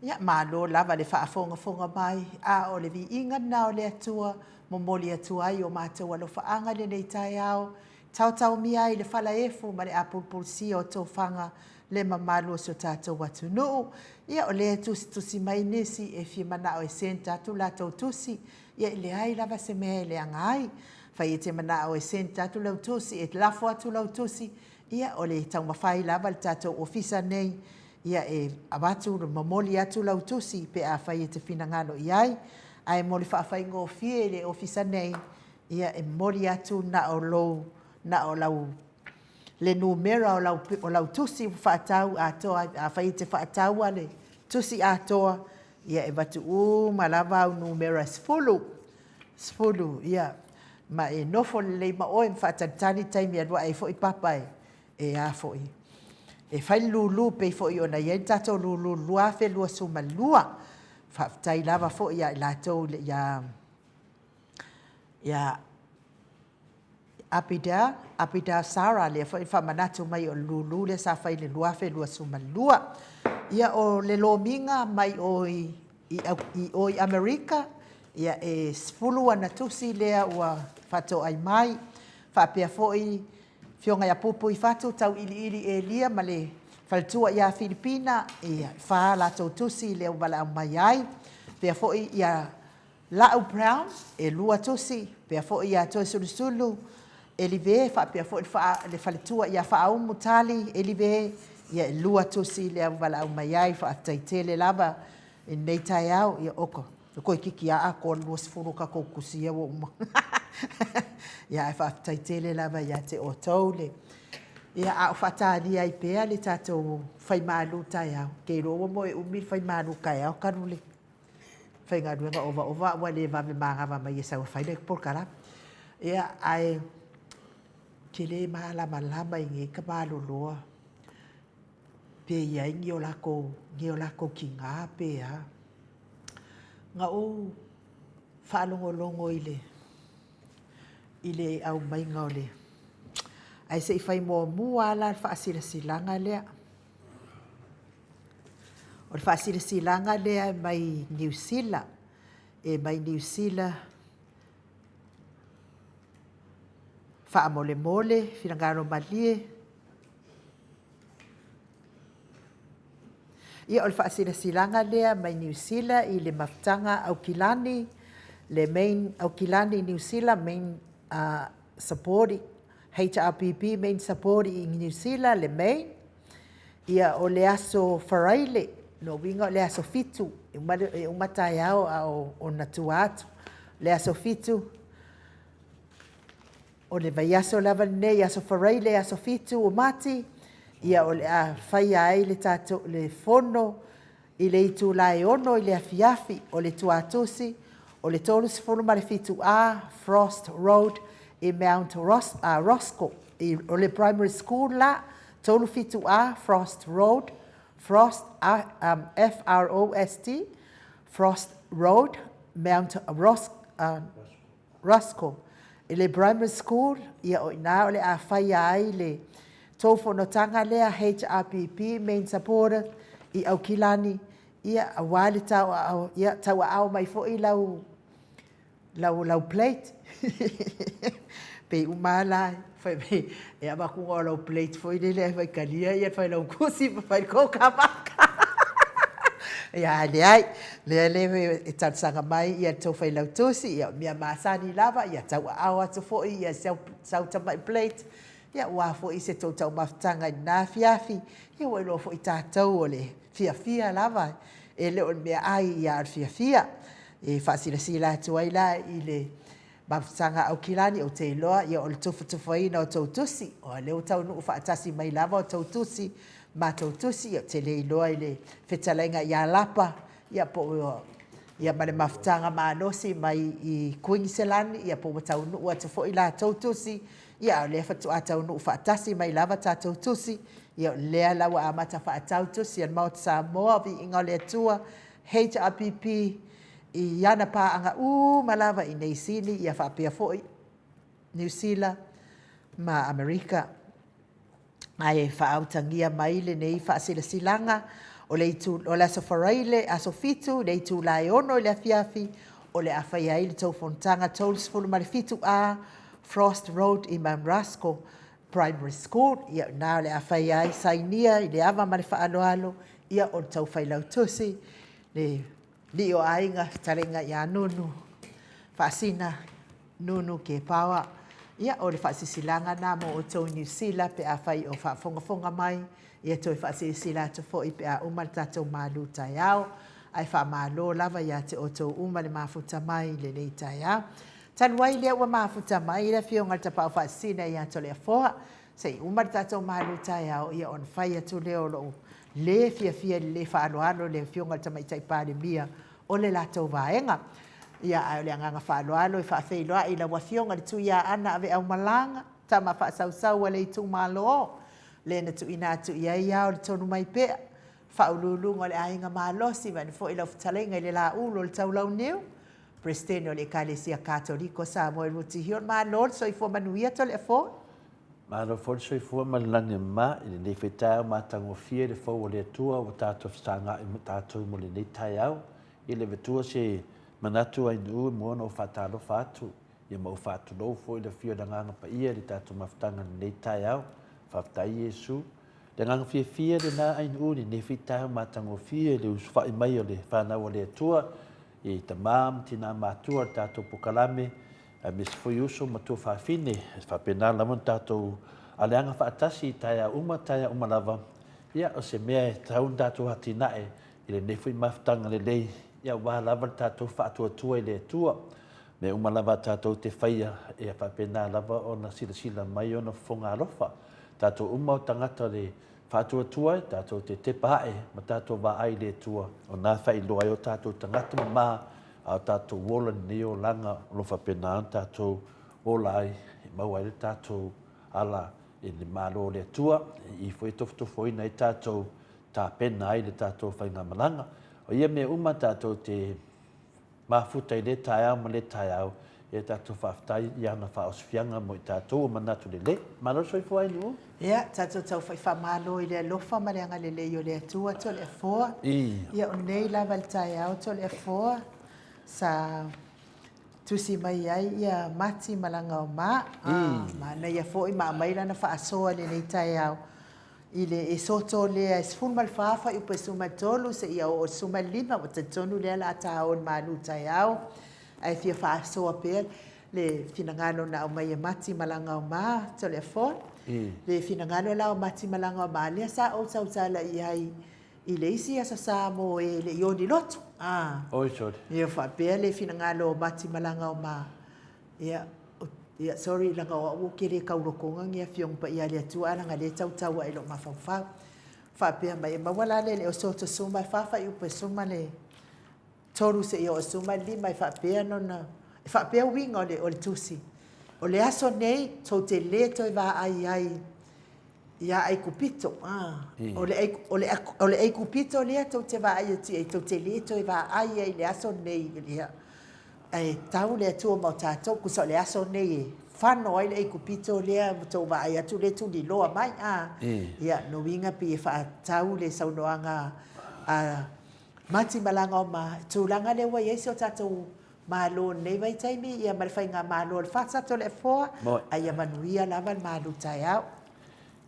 Ia malo lava le whaafonga mai a o le vi inga na o le atua momoli atua ai o mātou alo whaanga le nei tai au. Tau mia I le whala efu ma le apulpulsi o tō whanga le mamalu o so tātou watu nuu. Ia o le tusi mai nisi e fi mana o e senta tu la tau tusi. Ia I le ai lava se mea le angai. Fai e te mana o e senta tu lau tusi, e lafo atu lau tusi. Ia o le tau mawhai lava le tātou ofisa nei. Ia e abatu mamoli atu lau tusi pe a fai e te finangalo iai. Ai moli whaafai ngō fie le ofisa nei. Ia e moli atu na o lau le numera o lau tusi whaatau atoa, a whai te whaatau ale tusi atoa, ia e watu malava au numera sfulu, ia, ma e nofo le ma oe whaatatani taimi adwa e fo I papai, e a fo I. E whai lulu pe fo I ona ien tato lulu lua fe lua suma lua, whaatai lava fo ia lato ia Apida Sara le fa manatu mai o lulu le sa fai le lua fe lua suma lua. Ia o le lominga mai o Amerika ia e sfulu ana tusi lea ua fato ai mai fa pia foi fionga ya pupu I fatu tau ili e lia ma le faltua ia Filipina ia fa la tusi le wala mai ai pia foi ia Lau Brown e lua tusi pia foi ia to sulu Elive fa pia fo le faletua ia fa au mutali elive ia lua tusi le wala au mai ai fa taitele lava in nei tai au ia oko ko kiki a ko luas furu ka ko kusia wo ia fa taitele lava ia te otole ia a fatali ai pe ale tato fai malu tai au ke ro mo e umi fai malu kai au karule fai nga duenga ova wale va me manga mai sa fai le por kara ia ai Kele malama I nge ka maloloa. Pe ia ngi o lako ki ngā pe a. Ngā o whaalongolongo ile au mai ngā ole. Ai se I whai mō mua ala whaasira silanga lea. O le whaasira silanga lea mai New Zealand. E mai New Zealand. Fa mole finangaro malie ia ol fa silanga lea mai New Zealand I le maftanga au kilani le main au kilani New Zealand main support HRPP main support I New Zealand le main ia o le aso faraile no winga le aso fitu umatai au o natuatu le aso fitu o le vaiaso lava nei aso faraile aso fitu o mati ia o le a fai ai le tato le fono I le itu lai ono I le afiafi o le tuatusi o le tolu sifono ma le fitu a Frost Road I Mount Roscoe o le primary school la tolu fitu a Frost Road Frost F-R-O-S-T Frost Road Mount Roscoe I le primary school, ia o ina o le a whai ai le tōwhanotanga lea HRPP main supporter I au kilani, ia a wale tau au mai fo I lau plate. Pe umala, whai me, ia makunga o lau plate fo I le whai kalia, ia whai lau kusi, whai koka maka. Ia le e tatsanga mai ia tau whai lau tusi ia mia masani lava ia tau au atu fo ia sau tamai plate ia ua fo I se tau maftanga I nā fiafi ia wai lo fo I tātou o le fia lava e le o mea ai ia ar fia e whaasirasila atu ai la I le maftanga au kilani o te iloa ia o le tufutufaina o tau tusi o le o tau nuu whaatasi mai lava o tau tusi ma tau tusi ia te le iloa I le whetalainga ia lapa ia po ia male maftanga manosi mai I Queensland ia po tau nuu atu fo I la tau tusi ia o le fatu atau nuu whaatasi mai lava ta tau tusi ia lea lawa amata whaatau tusi an maut Samoa vi inga le atua HRPP I ana pa anga malava I nei sini ia whaapea fo I New Zealand ma Amerika ai whaautangia mai le nei whaasilasilanga o le aso wharaile, aso fitu, le itu lai ono i le afiafi, o le awhai ai le tau fontanga taulis fulu marifitu a Frost Road i Mamrasco Primary School. Ia nā le awhai ai sainia i le awa mare whaaloalo, ia o le tau whailau tusi, le li o ainga tarenga ia nunu, whaasina nunu ke pawa. Ia o le whaasisilanga nā mo o tau New Zealand pe a whai o whaafongafonga mai, ia toi whaasisila to fo i pe a umar tatou malu tai au, ai wha malo lava ia te o tau umar le mafuta mai le nei tai au. Tanuai lea ua mafuta mai le fionga te pao whaasina ia to lea foa, sei umar tatou malu tai au, ia on whai atu leo lo le fia le whaaloalo le fionga te mai tai pāre mia o le latou vaenga. Ia ai le nganga whaaloalo i whaafeiloa i la wafionga le tu ia ana ave au malanga, ta ma whaasau le tu malo le na tu ina tu ia ia o le tonu mai pea, whaululunga le ainga malosi, vani fo i lau futalenga i le la ulo le tau lau niu, Presteno le Kalesia Katoliko sa mo e ruti hion malo, so i fo manuia to le fo? Malo fo so i fo malani ma, i le nei whetau ma tango fie le fo o le atua o tātou wstanga i tātou mo le nei tai au, i le vetua se manatu ai nuu mo no whatalo whatu, ia mau whatu lou fo i le fio na nganga pa ia le tātou maftanga nei tai au, whaftai Yesu. Le nganga fia le nā ai nuu ni nei whetau ma tango fie le uswha i mai o le whanau o le atua, i ta mam tina matua tātou pokalame, a mis foi uso matua whawhine, whapena lamon tātou aleanga whaatasi taia uma lava, ia o se mea taun tātou hatinae, i le nefui maftanga le lei, ia wā lava tātou whaatua i le atua, me uma lava tātou te whaia, e a whapena lava o na sila mai o na whonga alofa, tātou o tangata le whaatua tātou te pae, ma tātou wā ai le atua, o nā whai loa o tātou tangata ma a tātou wola ni o langa lo whapena tātou wola ai, mau ai le tātou ala i le malo le atua, i fwoi tofo ina i tātou tā pena ai le tātou whainga malanga. O ia me tātou te mafuta i le tai au ma le tai au, e tātou whaftai i ana whaosfianga mo i tātou o manatu le. Malo soi fwai nu? Ia, tātou tau whai whamalo i le alofa ma le anga le o le atua to le foa. Ia o nei lava le tai au to le foa. Sa tusi mai ai ia mati malanga o ma. Ma na ia fo i ma mai lana whaasoa le nei tai au. I le e soto le e sfun mal whaafa i upe suma tolu se ia o suma lima o te tonu le ala ata o manu tai au. Ai fia whaasoa pēr le finangano na o mai e mati malanga o ma to le fo. Le finangano la o mati malanga o ma lea sa o tautala i ai i le isi asa sa mo e le ioni lotu. Oi sori. Ia whapea le finangalo o mati malanga o ma. Ia, sorry, langa o kere kaurokonga ngia fiong pa ia le atua alanga le tautaua ilo mawhawhau. Whapea mai e mawala le o soto suma whawha i upe suma le toru se i o suma lima i whapea nona. Whapea winga o le tusi. O le aso nei, tau te le toi wā ai ia ai kupito. O le ai kupito lea tau te wā ai ati, tau te le toi wā ai le aso nei lea. Ai tau le atua mau tātou, kusa le aso nei e whano ai le ai kupito lea tau wā ai atu le tuli loa mai. Ia, no winga pi e wha tau le saunoanga mati malanga o ma tūlanga le wa yeso tātou malo nei vai taimi ia malwhai ngā malo le whatato le fōa ai a manuia lava le malo tai au.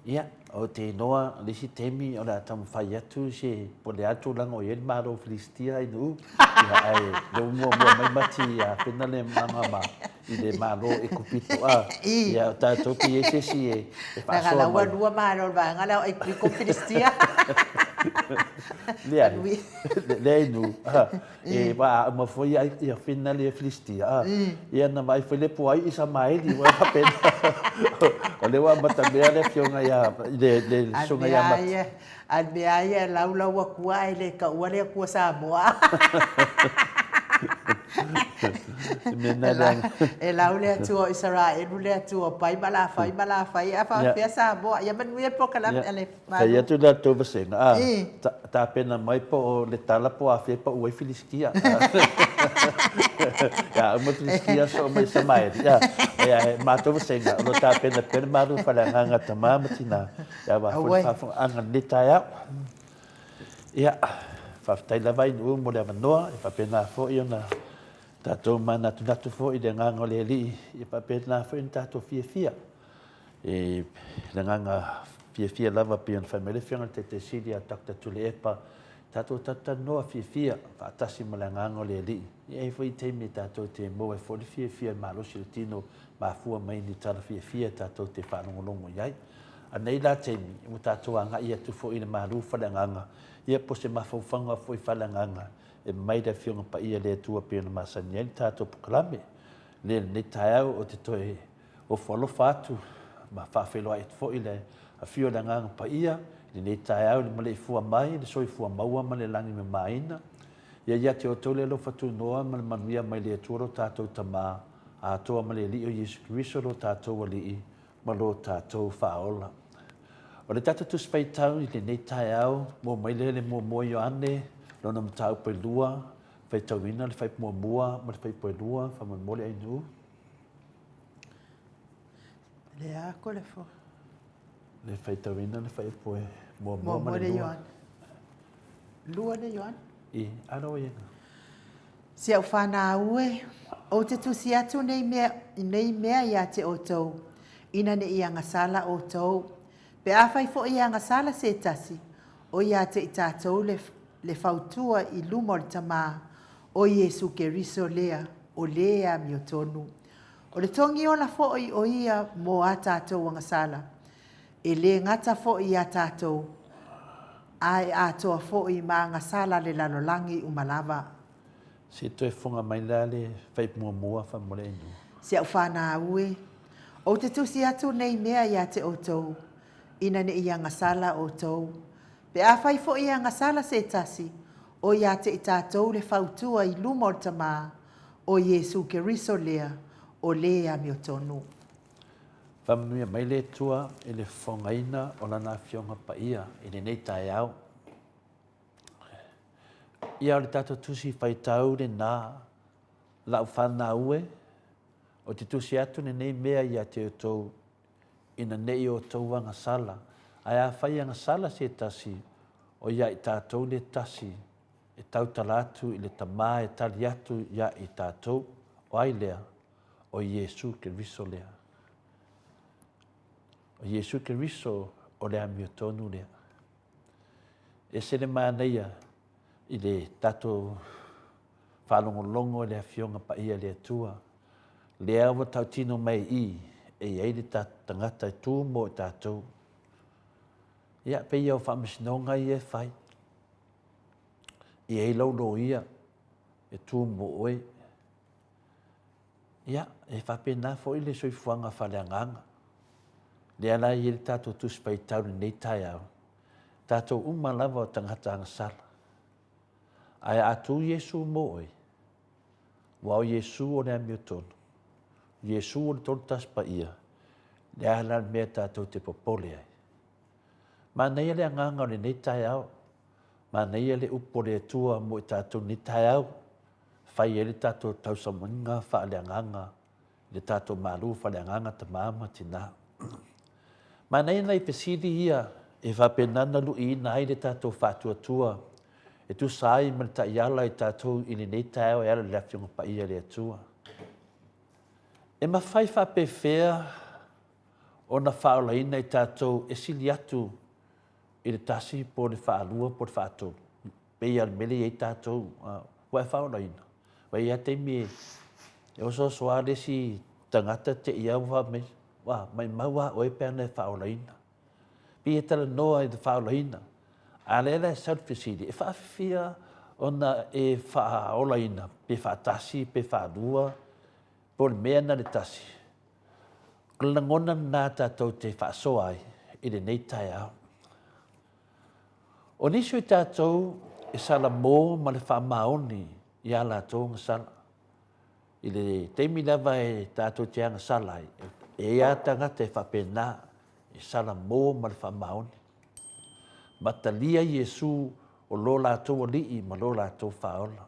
Ia, o te noa lisi temi o le atamu whai atu se po le atu langa o ieri malo Filistia i nu. Ia ai, le mua mai mati a pena le mangama i le malo e kupito a. Ia, o tātou ki e sesi e whaasoa mai. Ngala ua lua malo le vanga leo ai priko Filistia. Lea, lea inu. E wa ma foi ia pena le Filistia. Ia na mai foi le po ai isa mai di wa pena. O le wa mata mea le fionga ia le songa ia mata. Al mea ia laula ua kua e le ka ua le kua Samoa. E lau le atua o Israelu le atua pai malawhai a whawhia Samoa. Ia manuia po kalam ale malu. Kai atu la tō vasenga. Tā pena mai po o le tala po a whea pa uai Filistia. Ya, umatriskia so mai samai. Ya, mato senga. Lo ta pena maru fala nganga tamama tina. Ya wa fo Awe. fa anga nita ya. Ya, fa tai lava i mo le manoa, fa pena fo i ona. Tato mana tu fo i de nganga le li, i fa pena fo in tato fia. E le nganga fia lava pe on family fianga te sidi a takta tule epa. Tato tata noa fia fa tasi mo le nganga le li. E foi te mi tato te mo e fo fia malo si tino ma fu mai ni tala fia tato te fa longo yai. Anei la te mi mo tato anga ia tu fo ina malu fa le nganga. Ia po se mafaufaga foi falagaga e mai le afioga paia le atua pe ona masani ai le tatou pokalame le lenei taeau o te toe ofalofa atu ma faafeloa atu foʻi le afio le agaga paia lenei taeau ma le ifua mai le soifua maua ma le lagi mamaina ia te outou le alofa tunoa ma le manuia mai le atua lo tatou tamā atoa ma le alii o iesu keriso lo tatou alii ma lo tatou faaola. O le tata tu spaitau i le nei taeau mo mai le mua Ioane lona matau pailua faitauina le faipuamua ma le faipoelua faamamo le ainuu Le a ko le fo. le faitauina le faipoe muamua ma Mo le le lua Yoan. Lua le Yoan. i alo iega Se au whana ue, o te tusi atu nei mea ia te outou, ina ne ia ngasala outou. Pe a fai fo ia ngasala se tasi, o ia te i tātou le fautua i lumo le tamā, o Iesu Keriso lea, o lea mi o tonu. O le tongi ona fo o ia mo a tātou ngasala, e le ngata fo i a tātou, ai a toa fo i ma ngasala le lalolangi umalava. se toe foga mai la le faipuamua faamamo le ainuu Se au whana ue. O te tusi atu nei mea ia te outou. Ina ne ia ngasala outou. Pe a whai fo ia ngasala se tasi. O ia te i tātou le fautua i lumo o tamā. O Iesu Keriso lea. O lea mi o tonu. faamanuia mai le atua e le fogaina o lana afioga paia i lenei taeau ia o le tatou tusi faitau lenā lau fanaue o te tusi atu lenei mea ia te outou ina neʻi outou agasala ae afai agasala se tasi o ia i tatou le tasi e tautala atu i le tamā e tali atu ia i tatou o ai lea o Iesu Keriso lea o Iesu Keriso o le amiotonu lea e se le manaia i le tatou whalongolongo le afionga paia le atua. Le awa tautino mai i e iei le tangata e tū mo i tātou. Ia pe iau whamasinonga i e whai. I ei laulo ia e tū mo oe. Ia e whapena fo i le soifuanga whaleanganga. Le ala i le tātou tuspai tau nei tai au. Tātou umalawa o tangata angasala. Ai atu Yesu moe. Wao Yesu o le amiotonu. Yesu o le tolu taspa ia. Le ala mea tātou te popole ai. Ma nei le anganga o le nei tai au. Ma nei le upo le atua mo i tātou ni tai au. Fai e le tātou tausamunga wha le anganga. Le tātou malu wha le anganga ta mama tina. Ma nei nei pesidi ia. E whapenana lu i nai le tātou whātua e tu sai man ta iala i tātou i nei tau e ala le afionga pa ia le atua. E ma fai whape whea o na whaolaina i tātou e sili atu i le tasi po le whaalua po le whātou. Pei al mele i tātou wai whaolaina. Wai ia te me e oso soa le si tangata te ia wa me wa mai maua o e pēne whaolaina. Pi e tala noa i te whaolaina. A lele e self-facility. E whaafia ona e whaolaina. Pe whaatasi, pe whaalua. Po le mea na le tasi. Kalangona nā tātou te whaasoa ai. I le nei tai au. O niso i tātou e sala mō ma le whaamaoni i ala tō ngasala. I le teimi lava e tātou te anga sala ai. E ia tangata e whapena e sala mō ma le whaamaoni. Matalia Yesu o lo lātou o lii ma lo lātou whaola.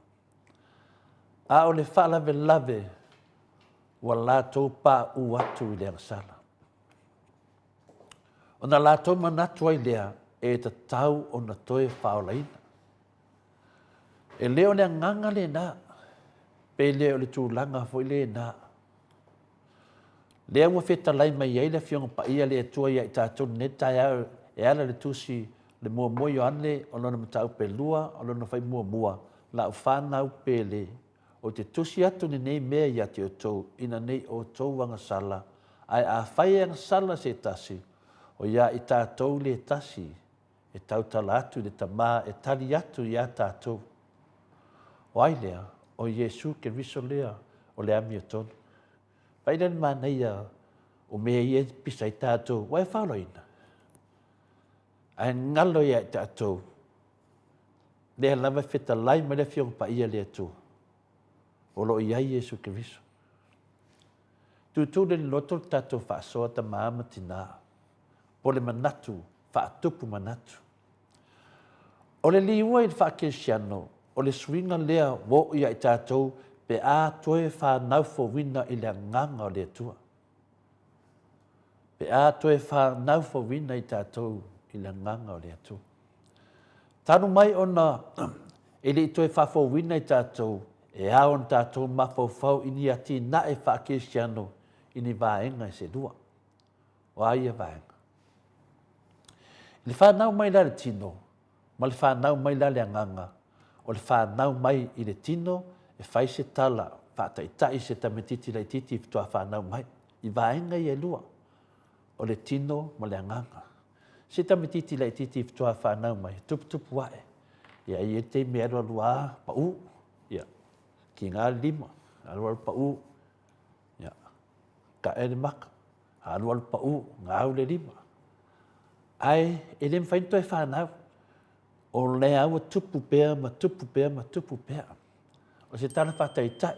A o le whaalave lave wa lātou pā u atu i le agasala. O na lātou manatu ai lea e ta tau o na toe whaolaina. E leo le nganga le nā, pe leo le tūlanga fo i le nā. Lea ua wheta lai mai ei le fionga pa ia le atua ia i tātou ne tai au e ala le tusi le mua mua i ane o lona matau pe lua o lona whai mua mua la u whanau pe le o te tusi atu ni nei mea ia te o tau ina nei o tau wanga sala ai a whai anga sala se tasi o ia i tātou le tasi e tau tala atu le tamā e tali atu ia tātou. O ai lea o Iesu ke riso lea o le ami o tonu. Paidan mana ia o mea ia pisa i tātou, wai whaloina. Ai ngalo ia i tātou. Lea lava wheta lai ma le fiong pa ia lea tū. O lo ia Iesu Keriso. Tūtū le loto tātou whaasoa ta maama tina. Po le manatu, whaatupu manatu. O le liua i whaakesiano, o le swinga lea wo ia i tātou, pe a toe whanau fo wina i le nganga o le tua. Pe a toe whanau fo wina i tātou i le nganga o le tua. Tanu mai ona e le toe whafo wina i tātou e a on tātou mawhau ini ati na e whaakesiano ini vaenga i se lua. O aia vaenga. I le whanau mai la le tino, ma le whanau mai la le nganga, o le whanau mai i le tino, e fai se tala, whaataitai se tametiti lai titi fitua whanau mai. I vaenga i e lua. O le tino ma le anganga. Se tametiti lai titi fitua whanau mai. Tupu wae. Ia i e te mea roa lua pa u. Ia. Ki ngā lima. Alua pa u. Ia. Ka ere maka. Alua pa u. Ngā au le lima. Ai, e le mwhainto e whanau. O le au tupu pēr ma tupu pēr ma tupu pēr. O se tana whataitai.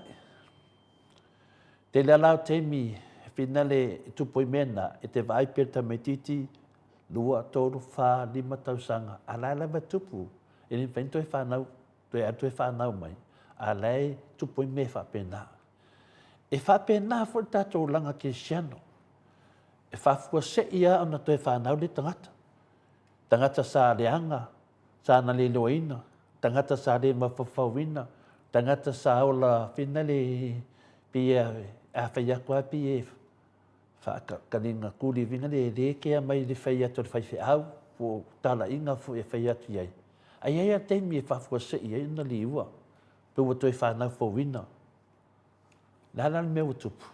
Te le alau teimi, whina le tupoi mena, e te vai perta me titi, lua, tōru, whā, lima tausanga, a lai lama tupu, e ni whainto e whanau, toi atu e whanau mai, a lai tupoi me whapena. E whapena fo tātou langa ke siano. E whafua se ia ana toi whanau le tangata. Tangata sa leanga, sa na le loina, tangata sa le mawhawhawina, tangata sa ola whina le pia a whaia kua pia whaakaninga kuri vinga le rekea mai le whaia to le whai au po tala inga fu e whaia tu iai. Ai ai a teimi e whafua se i na li ua pe ua toi whanau fo wina. Lala le mea utupu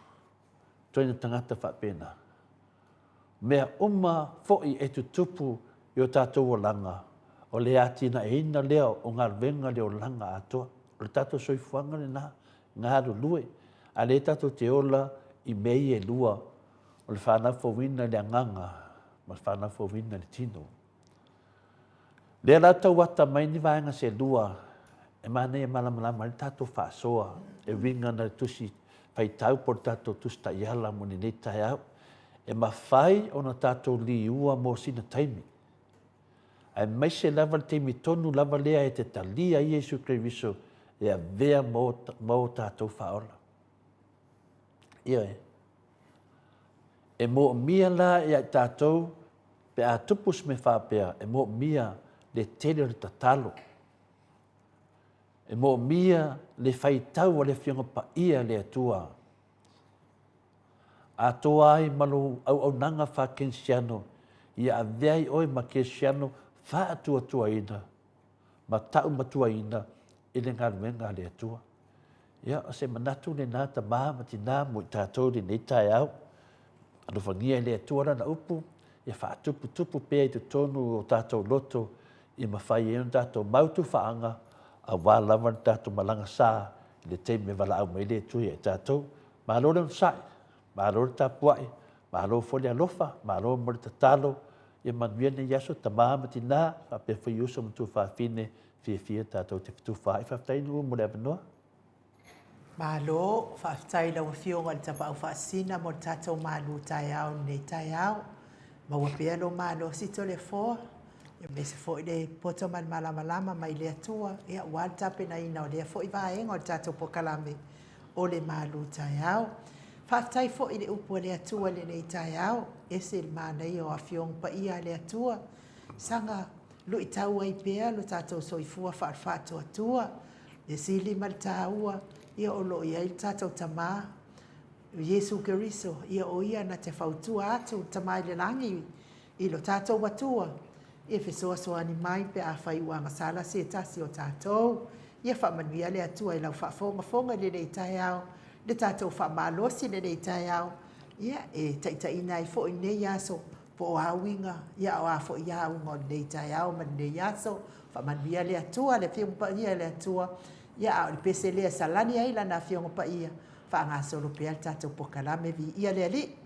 toi na tangata whapena. Mea uma fo i e tutupu i o tātou o langa o le atina e ina leo o ngā venga leo langa atoa. O le tato soifuanga le nā, ngāru lue, a le tato te ola i mei e lua, o le whanau fowina le anganga, ma le whanau fowina le tino. Le la tau wata mai ni vaenga se lua, e mana e malamalama le tato whaasoa, e winga na le tusi whai tau por tato tusi ta iala mo ni nei tai au, e mawhai o na tato li ua mo sina taimi. Ai mai se lava le teimi tonu lava lea e te talia Iesu Keriso, e a vea mo tātou whaola. Ia e. E mo mia la e a tātou, pe a tupus me whapea, e mo mia le tele le tatalo. E mo mia le whaitau a le whionga pa ia le atua. A toa ai malu au nanga whakensiano, ia a vea i oi ma kensiano wha atua ina, ma tau matua ina, i le ngā ruenga le atua. Ia, o se manatu le nā ta maa mati nā mo i tātou le nei tai au. Anu whangia le atua rana upu, ia wha tupu pēi tu tonu o tātou loto, i mawhai e un tātou mautu whaanga, a wā lawan tātou malanga sā, i le teime wala au mai le atua i tātou. Mālo le msai, mālo le tāpuai, mālo fole alofa, mālo mori tatalo, ia manuia ne yaso ta maa mati nā, a pe whai uso mtu whawhine, fia tātou te fitu whai whaftainu mo le avanoa. Malo, whaftai lau whionga le tapa au whaasina mo tātou malu tai au nei tai au. Maua pia lo malo sito le fōa. me se fo le poto man malama mai le atua ia wal tape na ina o le fo i vaenga o le tatou pokalame o le malu taiao. Whaftai fo i le upo le atua le nei taiao e se le manei o afiong pa ia le atua sanga lu i tau ai pea lo tatou soifua whaarwhato atua le sili mal taua ia o lo ia il tatou tama Yesu Keriso ia o ia na te whautua atu tamai le langi i lo tatou watua e fesoa soani mai pe a whai uanga sala se tasi o tatou ia whamanuia le atua i lau whafonga le nei taiao le tatou whamalosi le nei taiao ia e taitaina i fo i nei aso po awinga ia o a fo i aunga o nei taiao man nei aso whamanuia le atua le whiunga ia le atua ia o le pese lea salani ai lana whiunga pa ia whaangasolo pea tatou pokalame vi ia le ali.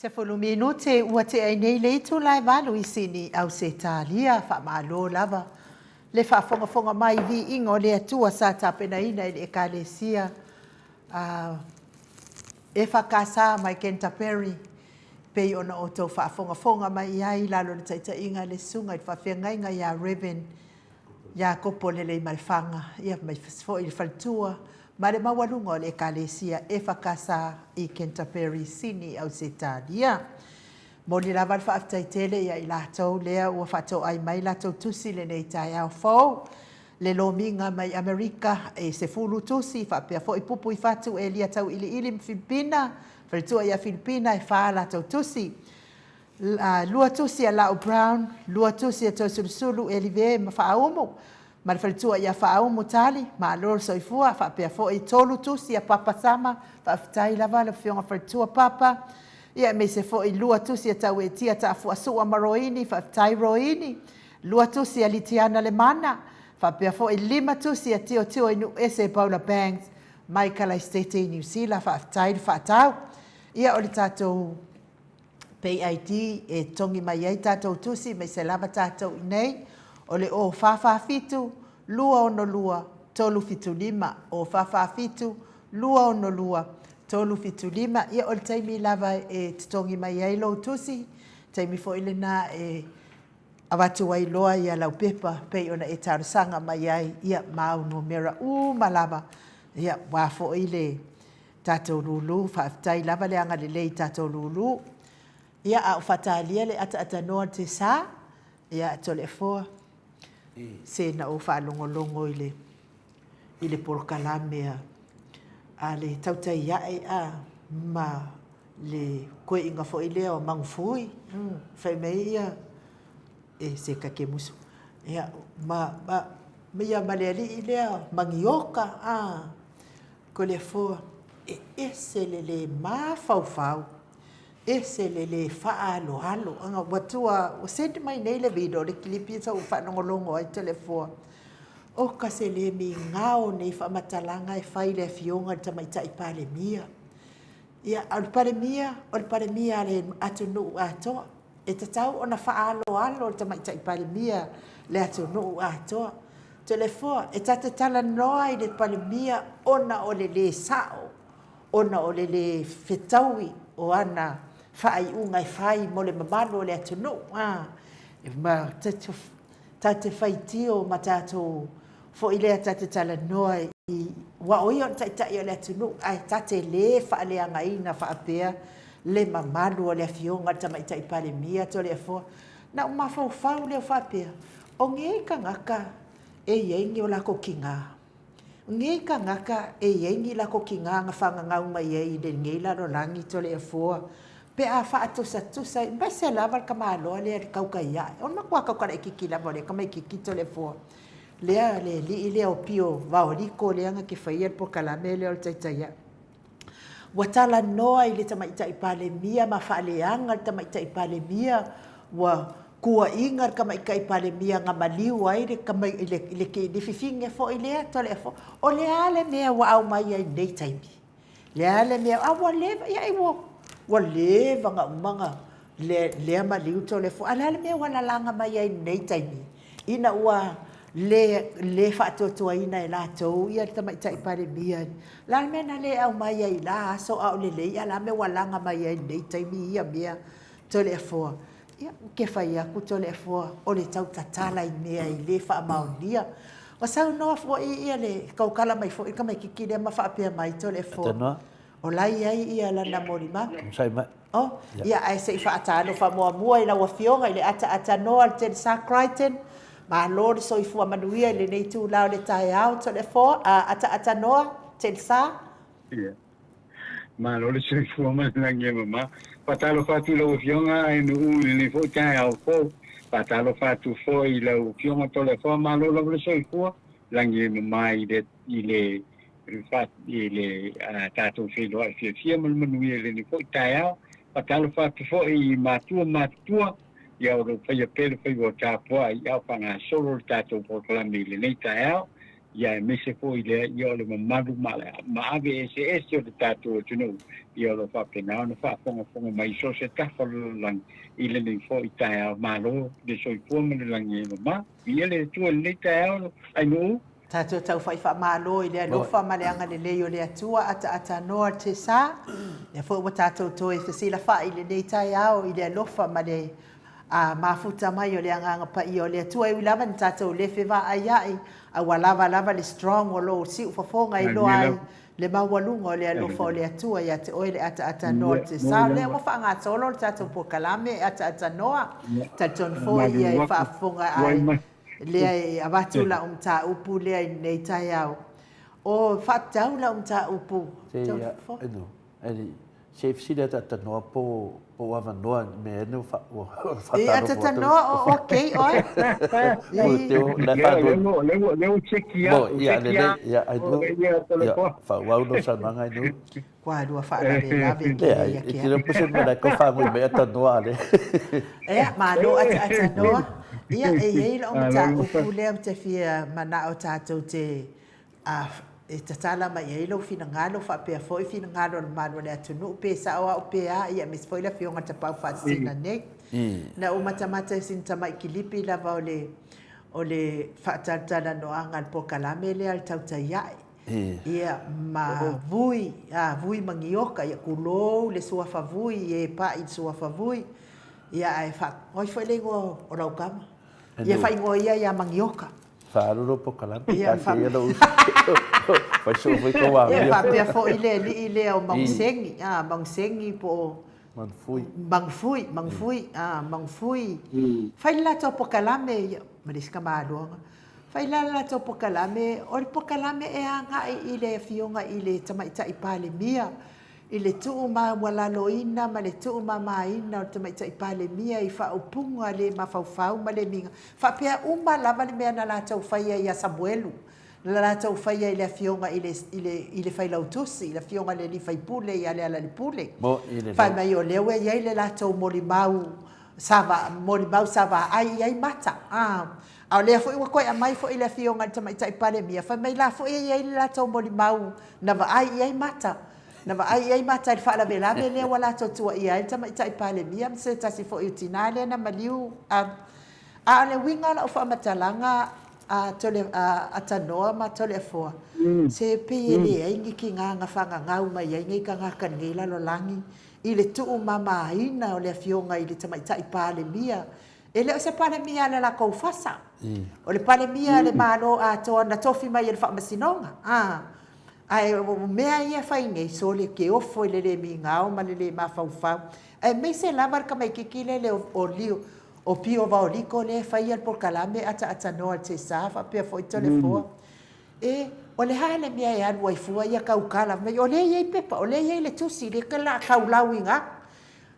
Se fulu minute ua te ai nei le tu lai walu I sini au se talia wha malo lava. Le wha fonga mai vi ingo le atua sa tapena ina I le ekalesia. E whakasa mai Canterbury. Pei ona o tau wha fonga mai iai lalo le taita inga le sunga I whawhiangai ngai ya Reverend. Ya kopo le malfanga. Ia mai fo I whaltua. Ma le mawalunga o le ekalesia e whakasa I Canterbury sini au se talia. Mo ni lava le whaaftaitele ia I lātou lea ua whatou ai mai lātou tusi le nei tai au fau. Le lominga mai Amerika e se fulu tusi whapea fo I pupu I whatu e lia tau ili Filipina. Whalitua ia Filipina e wha lātou tusi. Lua tusi a Lau Brown, lua tusi a tau sulusulu e live ma whaumu. Ma le whalitua ia whaumu tali, ma lor soifua, whapea fo I tolu tusi a Papa Sama, whaftai lava le whionga whalitua Papa. Ia me se fo I lua tusi a tau e tia ta fuasua maroini, whaftai roini. Lua tusi a Litiana le mana, whapea fo I lima tusi a tio inu ese Paula Banks, Michael Estate New Zealand, whaftai whatau. Ia o le tātou PID e tongi mai ai tātou tusi, me se lava tātou nei, o le o whawhawhitu, lua ono lua, tolu fitu lima, o whawhawhitu, lua ono lua, tolu fitu lima, ia o le taimi lava e tongi mai ai lo tusi, taimi fo ile na e awatu wai loa ia lau pepa, pei ona e tarusanga mai ai, ia mau no mera malama, ia wafo ile tātou lulu, whaftai lava le anga le lei tātou lulu, ia au whatalia le ata noa te sā, ia tole foa, se na o whaalongolongo I le porokalame a le tautai iae ma le koe inga fo I lea o mangufui, whai mei ia e se kake musu. Ia ia maleali I lea mangioka, ko le foa, e se le mawhauwhau, e se le whaalo halo, anga watua, o sente mai nei le video, le kilipi sa whanongolongo ai telefoa. O ka se le mi ngao nei whamatalanga e whai le fionga tamaita I pale mia. Ia, al pale mia le atu nuu atoa. E tatau ona whaalo halo tamaita I pale mia le atu nuu atoa. Telefoa, e tatatala noa I le pale mia ona o le sao, ona o le whetaui o ana whai unga I whai mo le mamano o le atunu. Ma tate whai tio ma tātou fo I lea tate tala noa I wa oi o taitai o le atunu. Ai tate le wha le angaina whaapea le mamano o le fionga tamaita I pale mia to le fo. Na umawhau whau le whaapea. O nge ka ngaka e yengi o lako ki ngā. Nge ka ngaka e yengi lako ki ngā ngā whangangau mai e I le ngela no langi to le fo. Pe a whaatusa, mai se lava ka māloa lea le kauka ia. O na kua kaukara e kiki lava le ka mai kiki to le fo. Lea le li lea o pio vaoriko lea nga ki whaia po kalame lea o taitaia. Watala noa I le tamaita I pale mia ma whaaleanga le tamaita I pale mia wa kua ingar ka mai ka I pale mia nga maliu ai le ka mai le ki le fifinge fo I lea to le fo. O lea le mea wa au mai ai nei taimi. Lea le mea awa leva ia I wo. Wa leva nga umanga lea maliu to le fo. Ala le mea wana langa mai ai nei taimi. Ina ua le whaatotua ina e lātou ia le tamaita I pare mia. La mea na le au mai ai la so au le leia la mea walanga mai ai nei taimi ia mea to le fo. Ia ke whai aku to le fo o le tau tatala I mea I le wha maonia. O sau noa fo ia le kaukala mai fo I ka mai kiki le ma whaapea mai to le fo. O lai ai ia lana morimaka. Sai mai. Oh, ia ai se whaatano whamoamua I laua fionga I le ata noa le ten sa Crichton. Ma lor so I fua manuia I le nei tū lao le tae au to le fo. Ata noa ten sa. Ia. Ma lor so I fua manuia mama. Patalo whatu laua fionga ai nu le nei fo tae au fo. Patalo whatu fo I lau fionga to le fo. Ma lor laua so I fua. Langi mama I le fat ile tātou whenua I whiawhia manuia le ni fo tae au. Patalo whatu fo I matua. Ia o ro whaia pere whai o tāpua I au whanga soro tātou pokalami le nei tae au. ia me se foi le ia le mamalu mala ma ave ese o de tato tunu ia lo fa pena no fa fonga mai so se ta fa lang ile ni fo ita malo de so fu me lang ye ma ia le tu le ta ai no Tātou tau whai wha mālo i lea lofa ma le anga le leo le atua ata noa te sā. Ia fo wa tātou toi whasila wha i le nei tai au i lea lofa ma le mafuta mai o le anga pa i o le atua i lava ni tātou le whiwa ai ai a wa lava le strong o lo si ufafonga i lo ai le mawalunga o le alofa o le atua ia te oile ata noa te sā. Lea mo wha ngā tolo le tātou po kalame ata noa. Tātou fo ia i whaafonga ai. Lea avatu la ta upu lea nei tai au. O fatau la ta upu. Eno, eli chef sida ta no po ava no me no fa e ata no okay oi. La fa le check ia. Ya ai no. Fa wa no sa manga no. Kwa dua fa la la ve ya ki. Ki no puse me la ko fa mo me ata no ale. Ma no ata no. Ia e la o ta upu lea te fia mana o tātou te e tatala mai e lo fina ngalo fa pe foi fina ngalo manu le atunu pe sa o pe a ia mis foi la fionga te pau fa sina ne na o matamata sin tama kilipi la va o le fa tatala no angal po kalame le al tauta ia ia ma vui mangioka ia kulo le sua fa vui e pa i sua fa vui ia ai fa oi foi le o raukama ia fai ngoia ia mangioka Falo po kalam. Ia lo. Fai so foi ko wa. Ia fa pe fo ile o mangsengi po mangfui. Fai la to po kalame mariska malo. Fai la to po kalame, o po kalame e anga ile fionga ile tamaita ipale mia. Ile tu ma wala loina ma le tu ma maina o tamaita ipale mia I fa upunga le mafaufau ma le minga. Fa pe uma lava le mea na la tau faia ia Samuelu. La tau faia ile fionga ile fai lautusi, ile fionga le li fai pule ia le ala li pule. Fai mai o lewe ia ile la tau molimau sava ai mata. Au le foi wa koe mai foi ile fionga tamaita ipale mia. Fai mai la foi ia ile la tau molimau na va ai mata. Na va ai mata il fa la vela le wala to tua ia il tama tai pale mia se ta si fo utinale na maliu a le winga la fa matalanga a tole a tanoa ma tole fo se pe ele ai ngi nga fanga ngau mai ai ngi ka nga kanela lo langi ile tu mama ina o le fionga ile tama tai pale mia ele se pale mia la ko fasa o le pale mia le malo a to na tofi mai il fa masinonga ai mea ia fai nei so le ke ofo le minga o ma le mafaufau ai me se la marca mai kikile le o lio o pio va o liko le fai al por kalame ata no al se safa pe foi telefo e o le hale mea ia wai fua ia kaukala me o le ia pepa o le ia le tusi le kala kaulawinga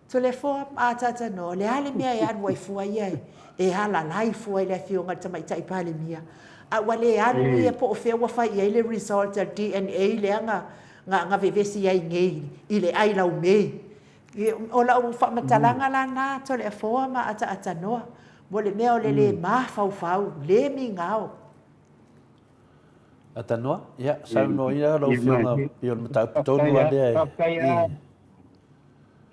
telefo ata no le hale mea ia wai fua ia e hala lai fua le fionga tama tai pale mia a wale anu ia po fe wa fai ile result DNA le nga vevesi ai ngei ile ai lau me o la o fa matalanga la na to le forma ata no mo le me o le ma fau le mingao ata no ya sa no ia lo fiona pio mata to no ade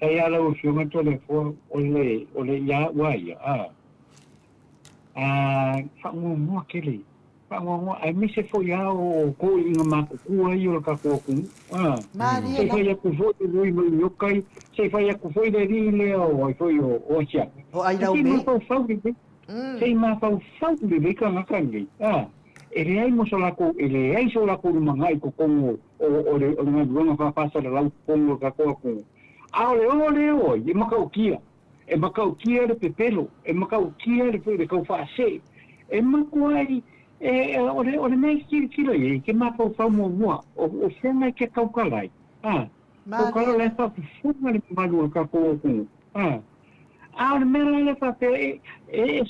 ai ala o fiona to le fo o le ya wa ya fa mo kele ngo ai me se foi o ko inga ma ku ai o ka ko ku se foi ku foi lui mo kai se foi ku foi de rile o foi o sia o ai lau me se ma fa de ka na kangi ele ai mo sola ko ele ai sola ko manga ko como o na duana fa pasa la ko ka ko ku ole o e makaukia de pepelo e makaukia de ko fa se e makuai ore nei kilo ye ke ma fa mo o sema ke kaukalai ko kala le fa funga le malu ka ko ore mera le fa pe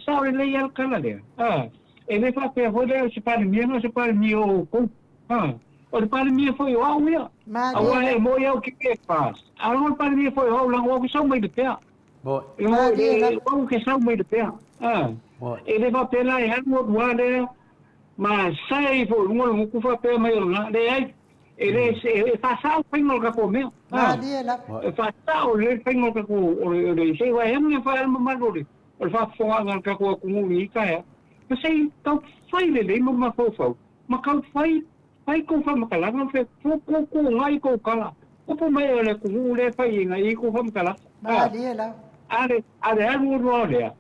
sa le ya kala le ele fa pe hole se para mia no se para mio ko o para mia foi o ia agora mo ia o que faz agora para mia foi o lang o que são meio de pé o que são meio de pé ele va pe la ya mo wale Ma sai fo ngol mo ku fa pe mai na le ai e fa sa ngol ka ko me Mali e la. e fa sa o le ngol ka ko o le sei wa hem fa ma ma ro o fa fo ngol ka ko ku ni ka ya ma sei ta fai le ma fo ma ka fai ko fa ma kala ma fe ko ngai ko kala o po mai le ku le fai ngai ko fa ma kala Mali e la. ale alu ro le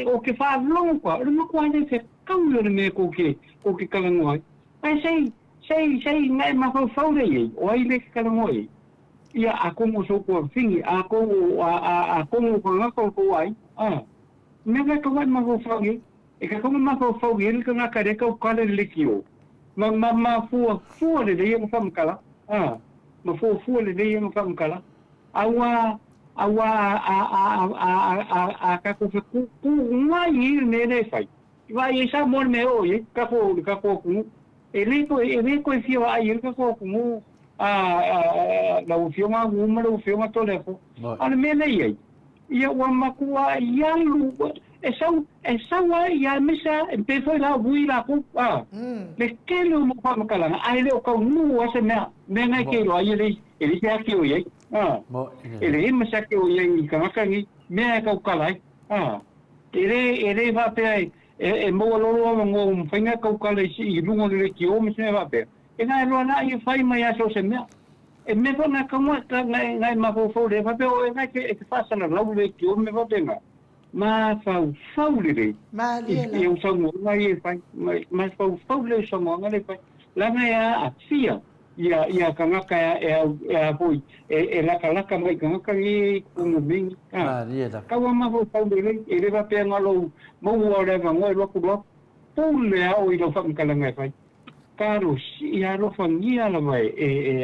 o ke fa long ko le mo ko ane fe kau le me ko ke kalangoi ai sei ngai ma fa le o ai le kalangoi ia ako mo so ko fingi ako mo ko ngako ko ai me ga ko ma fa ngi e ka ko ma fa ngi ka na ka re ka ka le kio ma fu le de mo fa mkala ma fu le de mo fa mkala awa ka ko ku ngai ne fai vai esa mon me oye ka ko ku ele ko fio ai ka ko ku la ufio ma número ufio ma telefone al me nei ia wa makua ia lu esa wa ia mesa empezó la buira ku le kelo mo pa makala ai le ko nu ase me ngai ke lo ai ele ya ke oye ele me sa ke oye ka ngi me ka kala ele va pe e mo lo mo fenga ko kala si lungo le ki o me se va pe e ngai lo na i fai mai aso se me e me na ka mo ka ngai ma fo le va pe o ngai ke fa sa na lo le ki o me va pe nga ma fa le Mali e la. e o sa mo ngai fai ma fa le so mo ngai fai la ngai a fia ia ka ngaka e poi e la ka mai ka ngaka ni ku ming ka wa ma fo le e va pe ngalo mo o le va ngoi lo ku lo le o i lo fa ka ngai fai caro ia lo fa ngia la mai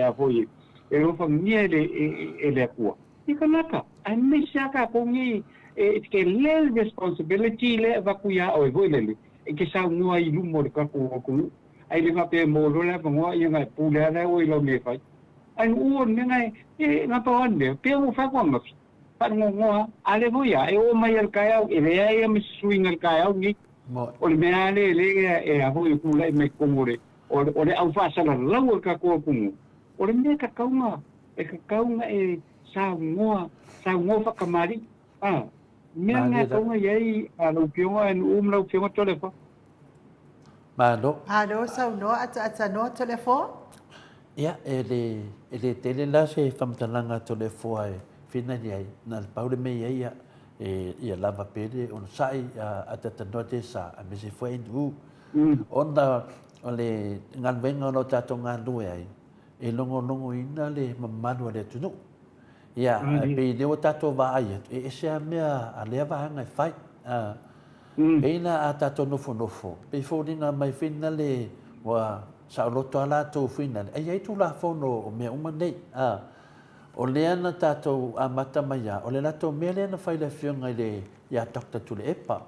a poi e lo fa ngia le ku i ka ngaka ai me sa ka ko ngi ke le responsibility le va ku ya o voi le e ke sa no ai lu mo ka ku ai le va pe mo lo la mo ia ngai pu le na o i lo me fai ai u ne ngai na to ande pe mo fa ko mo pa ngo ale voia e o mai al kai e le ai me swing al kai ni o le mea le a hoi kula i me kongore o le au whaasana lau ka kua kumu o le mea ka kaunga e sa ngoa whakamari mea ngā kaunga iei a lau pionga e nu lau pionga tole wha Malo. Halo sau no ata no telefon. Ia ele tele la se famtalanga telefon e fina ni ai na paule me ia ia lava pele on sai a tata note sa a me se foi du onda ole ngan venga no tato ngan du ai e longo ina le mamanu le tunu ia pe de o tato va ai e se a me a le va nga fai Eina a tato nofo. Pe fōringa mai whina le wa sa loto ala tō whina. E iei tū la whono o mea uma nei. O le ana tato a mata mai a. O le lato mea le ana whaile whiunga i le ia Dr. Tule Epa.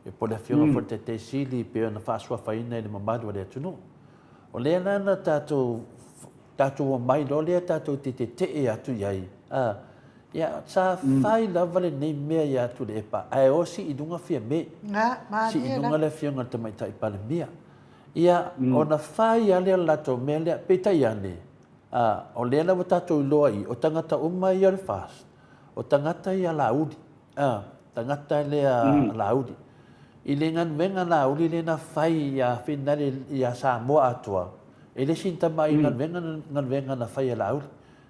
E po le whiunga for te sili pe ana whaasua whaina i le mamadu a le atunu. O le ana tato o mai lo le tato te e atu iai. Ia sa fai lava le nei mea ia tu le epa. Ai o si idunga fia me. Si idunga le fia ngata mai tai pale mea. Ia o na fai ale lato mea lea peta iane. O lea na watato iloa i. O tangata uma i ale fast. O tangata i a laudi. Tangata lea laudi. I le ngan venga laudi le na fai ia finale ia sa moa atua. E le sinta mai ngan venga na fai a laudi.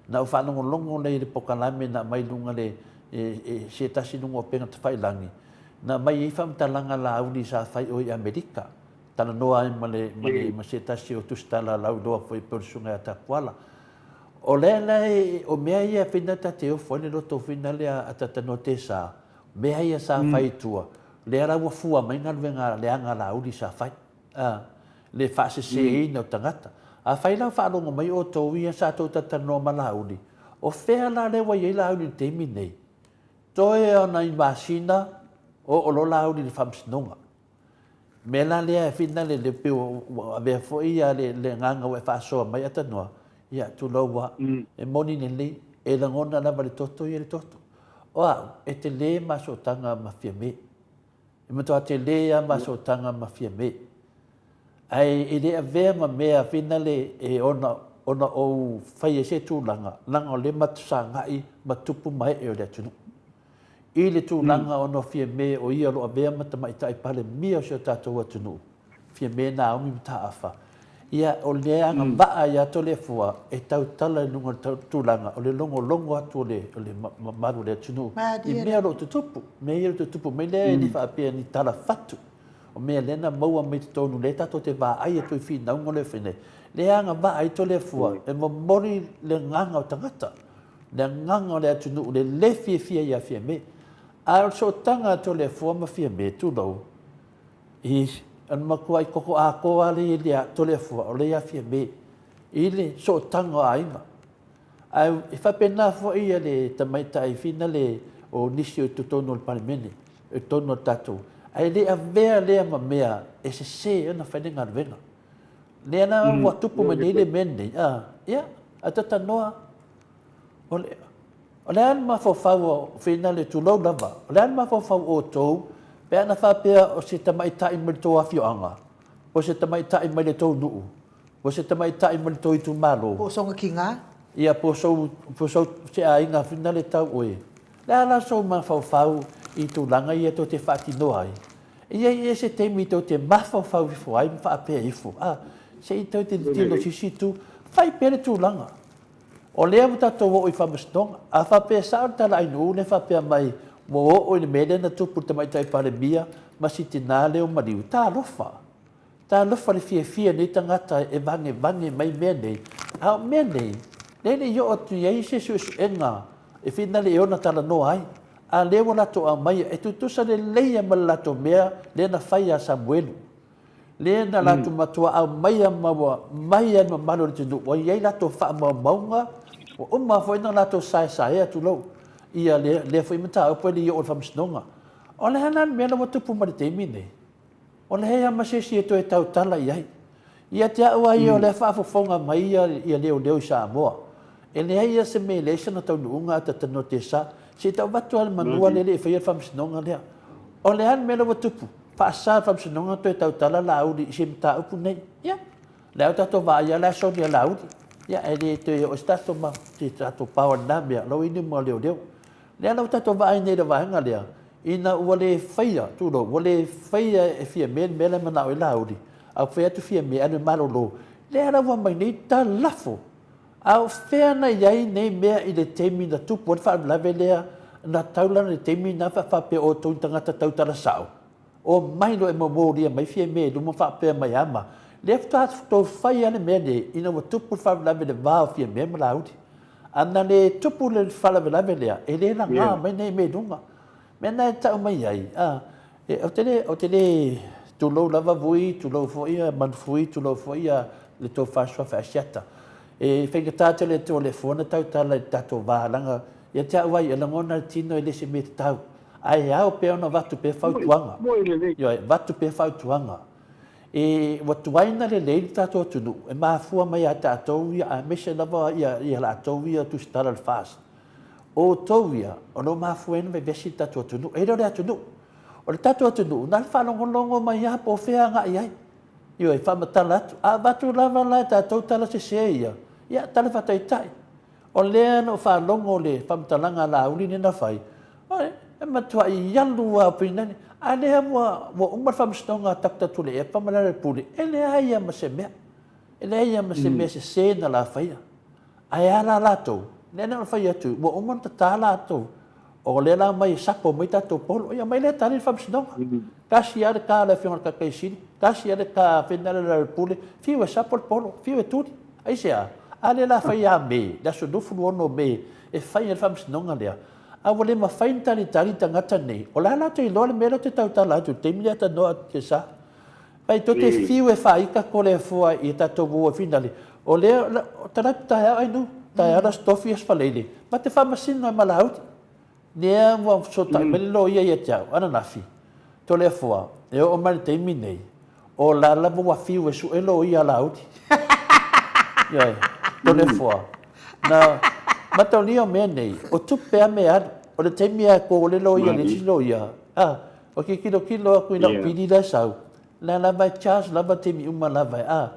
Na o whanongo longo nei le pokalame na mai lunga le se tasi nungo penga te whailangi. Na mai i whamtalanga la auni sa whai o i Amerika. Tana noa ai ma se tasi o tustala lau doa fwoi persunga a tapuala. O lea o mea ia whina ta te o whone roto whina lea a tatano te sa. Mea ia sa whai tua. Lea rawa fua mai ngalwenga leanga la auni sa whai. Le whaase se ina o tangata. A whaila whaonga mai o tō ia sa tō tatanoa malauni. O whea la lewa i launi te minei. Toe ana i masina o lo launi ni whamsinonga. Me la lea e whina le peo a mea fo ia le nganga e whaasoa mai atanoa. Ia tu laua e moni ne le e langona lava le toto i le toto. Oa, e te le maso tanga mafia me. E matua te le a maso tanga mafia me. ai e le avea ma mea finale e ona o fai se tūlanga langa o le matusangai matupu mai e o le tunu i le tūlanga ono fia me o ia lo avea matamaita i pale mia o se tātou atunu fia me na omi mta afa ia o le anga vaa ia to le fua e tau tala i lunga tūlanga o le longo atu o le maru le tunu i mea lo tutupu me ia lo tutupu me le ni whaapea ni tala fatu o mea lena maua me te tonu le tato te vaa ai atu i fi naungo le whene le anga vaa i to le fua e mo mori le nganga o tangata le nganga o le atunu le fia ia fia me a so tanga to le fua ma fia me tu lau i an makua i koko a koa le lea to le fua o le ia fia me i le so tanga a inga ai e whapena fua ia le tamaita i fina le o nisi o tutono le parimene e tono tatou ai le avea lea ma mea e se ana whanenga rwenga le ana watupu me nei le mene ia a tata noa o le an ma fau whina le tulau lava o le an ma fau o tou pe ana whapea o se tamaita i mele tō awhioanga o se tamaita i mele tō nuu o se tamaita i mele tō i tu malo Po songa ki ngā? ia po so se a inga whina le tau oe le ala so ma fau i tu langa ia to te whaatinoa ai ia se teimi to te mawhawhau i fuai ma whaapea ifu se i tau te tilo sisitu whai pere tu langa o lea mo tatou o i whamastonga a whapea sao tala ainu ne whapea mai mo o i le mele na tupu te mai tai pare mia ma si te nā leo mariu tā lofa le fia nei tangata e vange mai mea nei a mea nei nei yo atu iai se su enga e whina le eona tala noa ai a lewa lato a mai e tutusa le leia ma lato mea le na whai a Samuelu le na lato matua a mai a ma malo le tinu o iai lato wha maunga o umma fo ina lato sai atu lau ia le fo imata upo le o whamsnonga o le hanan mea na watupu ma le teimi nei o le hea masesi e to e tau tala iai ia te au ai o le whaafofonga mai ia leo i Samoa e le hea se me leisa na tau nuunga ata tano te sa se tau watu ale manua le e whaia whamsinonga lea. O le han mele watupu, whaasa whamsinonga to e tau tala laudi i se mta upu nei. Ia, leo tato waa ia la sonia laudi. Ia, e le te o stato ma te tato pawa na mea, lau inu mua leo. Lea lau tato waa ai nei da wahenga lea, ina ua le whaia, tūro, ua le whaia e fia mele mana o i laudi, au whaia tu fia mea anu marolo. Lea lau wa mai nei ta lafo. Au whena iai nei mea i le teimi na tupu o whaamlawe lea na taulana le teimi na whapea o tō tangata tautara sao. O mai no e mamoria mai fia mea luma whapea mai ama. Le tō whai ane mea ne ina wa tupu whaamlawe le wāo fia mea malauti. Ana le tupu le whaamlawe lea e le na ngā mai nei mea dunga. Mea nai tau mai ai. O te le tūlou lava vui, tūlou foia, manfui, tūlou foia le tō whaasua whaasiata. E whaingatata le tō le fōna tau tala i tato wālanga. Ia te au ai, e langona tino e lese me te tau. Ai au pe ona watu pe whautuanga. Ia, watu pe whautuanga. E watuaina le leili tato atunu. E maafua mai a tātou ia, a mese lava ia la atou ia tu stara le fast. O tau ia, o no maafua ina me vesi tato atunu. E reo le atunu. O le tato atunu, nal whalongolongo mai a po whea nga iai. Ia, e whamatala atu. A watu lava lai tātou tala se se ia. Ia, tala whataitai. O lea no whalongo le whamatalanga la uli nina whai. E matua i yalu a pinani. A lea mua umar whamastonga takta tule e pamalare puli. E lea ia ma se mea. E lea ia ma se mea se se na la whaia. A ea la lato. Lea na whai atu. Mua umar ta tā lato. O lea la mai sapo mai tato polo. Ia mai lea tani whamastonga. Kasi ada ka le whionga kakaisiri. Kasi ada ka whenara la puli. Fiu e sapo polo. Fiu e turi. Aisea. Ale la fai a me, la so do fulu ono me, e fai e whamsinonga lea. A wale ma fai tari tangata nei. O la te iloa le mera te tau tala atu, te mili ata noa te sa. Pai to te fiu e whai ka kole e fua i tato vua finali. O lea, taratu tae au ainu, tae ara stofi as whaleile. Ma te whamasino e malauti. Nea mua sota, mele lo ia ia tiau, ana nafi. To lea fua, e o mani te imi nei. O la lava wa fiu e su e lo ia lauti. Ia tole fua. Na matau ni o mea nei, o tupe a mea, o le teimi a ko le lo ia, le tilo ia. O ki kilo aku ina pidi la sau. La lava charge lava te mi uma lava a.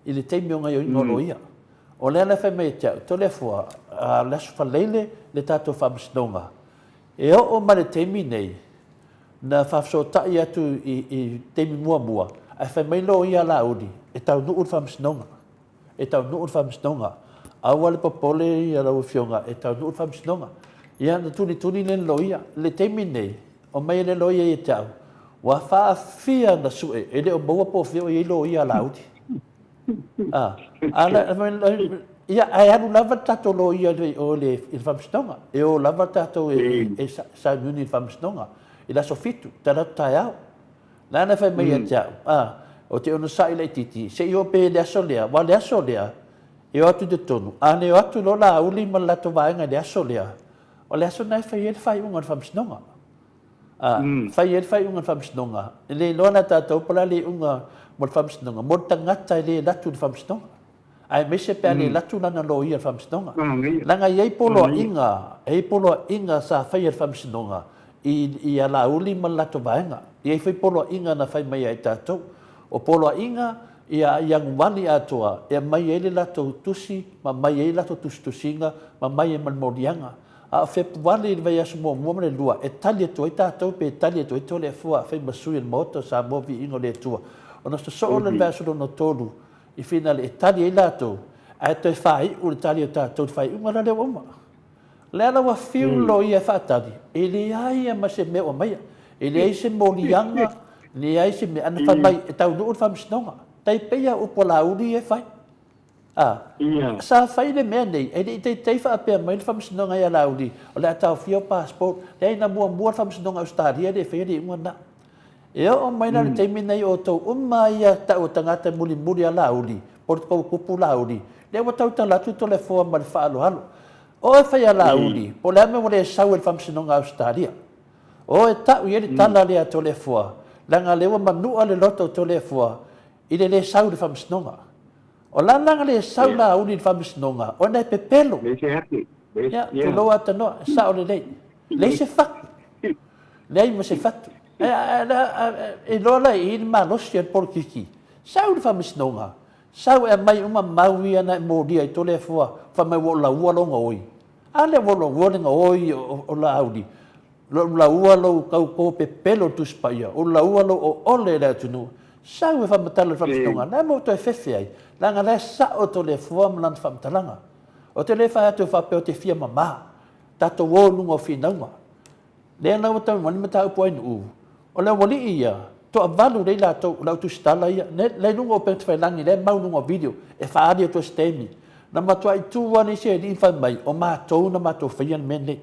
Ile te mi o ngai o ngolo ia. O le ala fai mai te to le fua a le fa lele le tato fa msnonga. E o mare te mi nei na fa so ta ia tu I te mi mua. Ai fai mai lo ia la udi. E tau nu fa msnonga. E tau nu fa msnonga. Awale popole ia la ufionga e tau nu fa msnonga. Ia na tuni le lo ia le te mi nei. O mai le lo ia e tau. Wa fa fia na sue e le o boa po fio I lo ia la udi. Ia ai anu lava tato lo ia o le famstonga e o lava tato e sa nuni famstonga I la sofitu tala taiao lana fai mai tia o te ono sa ile titi se io pe le asolea wa le asolea e o atu de tonu ane o atu lo la uli ma la to vainga le asolea o le asolea fai unga famstonga fai unga famstonga le lona tato pala le unga mo famstonga mo tangata le latu famstonga ai me se pe le latu lana lo ia famstonga langa ia polo inga sa fai famstonga I ala uli ma latu vainga ia fai polo inga na fai mai ai tato o polo inga ia yang wali atoa e mai ele latu tusi ma mai ele latu tusinga ma mai man modianga a fe wali vai asu mo le lua e tali to tato pe tali to le fua fai masui il moto sa mo vi ingo le tua ona so le verso no tolu I finale tali e lato ai te fai o tali tato fai uma le uma le ala wa fiu lo ia fatadi e le ai ma se me o mai e le ai se molianga le ai se me ana fa mai e tau no fa msnonga tai peia o pola uri e fai sa fai le me nei e te fa pe mai fa msnonga ia la uri o le tau fio passport le na mua fa msnonga Australia de fe de una e o mai na te mi nei o to mai ta o tangata muli ala uri por ko la uri le o tau ta la tu to le fo ma fa alo alo o e fai ala uri po le me o sau el famsinonga Australia o e ta u tala le to le fo langa le o manu ale loto to le fo I le sau le famsinonga o langa le sau la uri famsinonga o na pepelo le se hati ya to lo ata no sa o le se fa le mo se fatu e lola I ma lo si por kiki sau le famsinonga sau e mai uma maui ana mo dia to le fo fa mai wo la wo lo ngoi ale wo lo ngoi o la audi la ua lo kau ko pe pelo tu spaia o la ua lo o ole la tunu sau e fa matala fa stonga na mo to fefe ai la nga sa o to le fo mlan fa matalanga o te le fa to fa pe o te fia mama tato wo lungo finanga le na o ta mani mata po inu o le wali ia to avalu le la to tu stala ia le lungo pe te langi le mau lungo video e fa adia to stemi na matua tu wani se di fa mai o ma to na ma to fian mene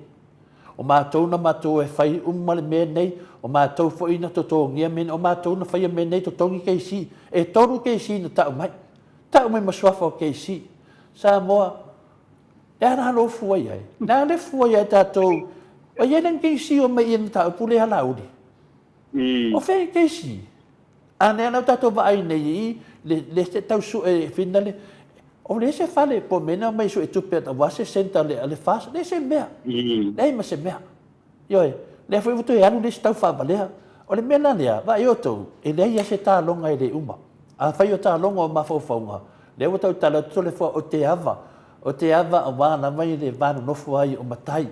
o ma to na ma to e fai mal mene o ma to fo ina to ngia men o ma to na fai mene to tongi ke si e toru ke si na ta mai maswafa ke si sa mo ya na lo fu ai na le fu ai ta to o ye nang ke si o mai in ta pule hala udi o fe ke si ane na ta to vai nei le se tau su e finale o le se fale po mena mai su e tu pe wa se senta le fas le se mea le ma se mea yo le foi vuto ya no le sta fa vale o le mena le va yo to e le ya se ta longa le uma a fa yo ta longa ma fo fonga le vuto ta le to le fo o te ava wa na mai le va no fo ai o matai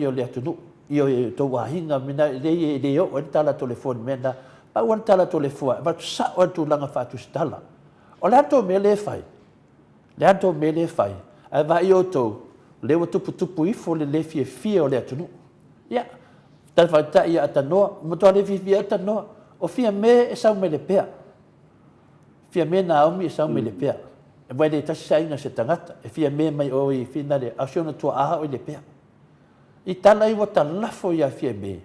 o le atu io to wa hinga mina le yo o ta la telefone mena pa o ta la telefone va sa o tu langa fa tu stala o le to me le fai Leanto me le fai. A va io to. Le o tupu I fo le fie o le atunu. Ia. Tal fa ta ia atanoa. Mo to le fie atanoa. O fia me e sau me le pea. Fia me na omi e sau me le pea. E vai le tasi sainga se tangata. E fia me mai o I fina le asiona tua aha o le pea. I tala I wata lafo ia fia me.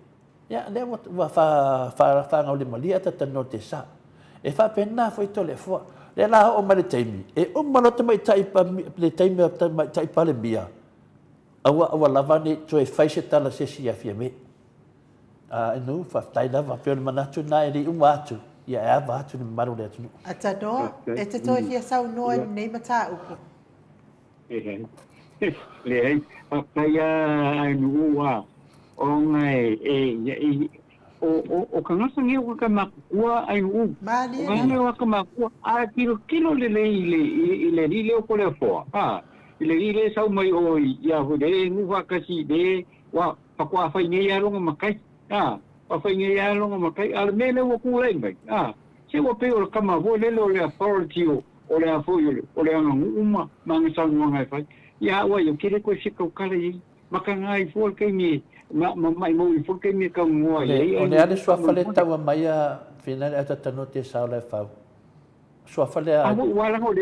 Ia le wa fa ngau le malia tatano te sa. E fa pena fo I to le fo. Le la o male taimi e o malo te mai tai pa le taimi mai tai pa le bia awa lava ni to e faise tala se si afia me no fa tai lava pe manatu na e u atu ia va atu ni maru le atu ata no e te toi fia sau no nei mata upo le papaya ai nu wa o ngai e o kangasa nge o ka makua ai u. Mali. O ngane o ka makua a kilo le le o ko le fo. Le sau mai o ia ho de nu wa kasi de wa pakua fa nge ya longa makai. Pa fa nge ya longa makai al mele o ku le mai. Se o pe o ka ma vo le authority o le afo o le anga uma manga sa ngai fa. Ya wa yo kire ko sika kala yi makangai fo ke ni mai mo fo ke ni ka mo ai o le ale sua fale taua mai a fina le ata tano te sa le fa sua fale a wala ngo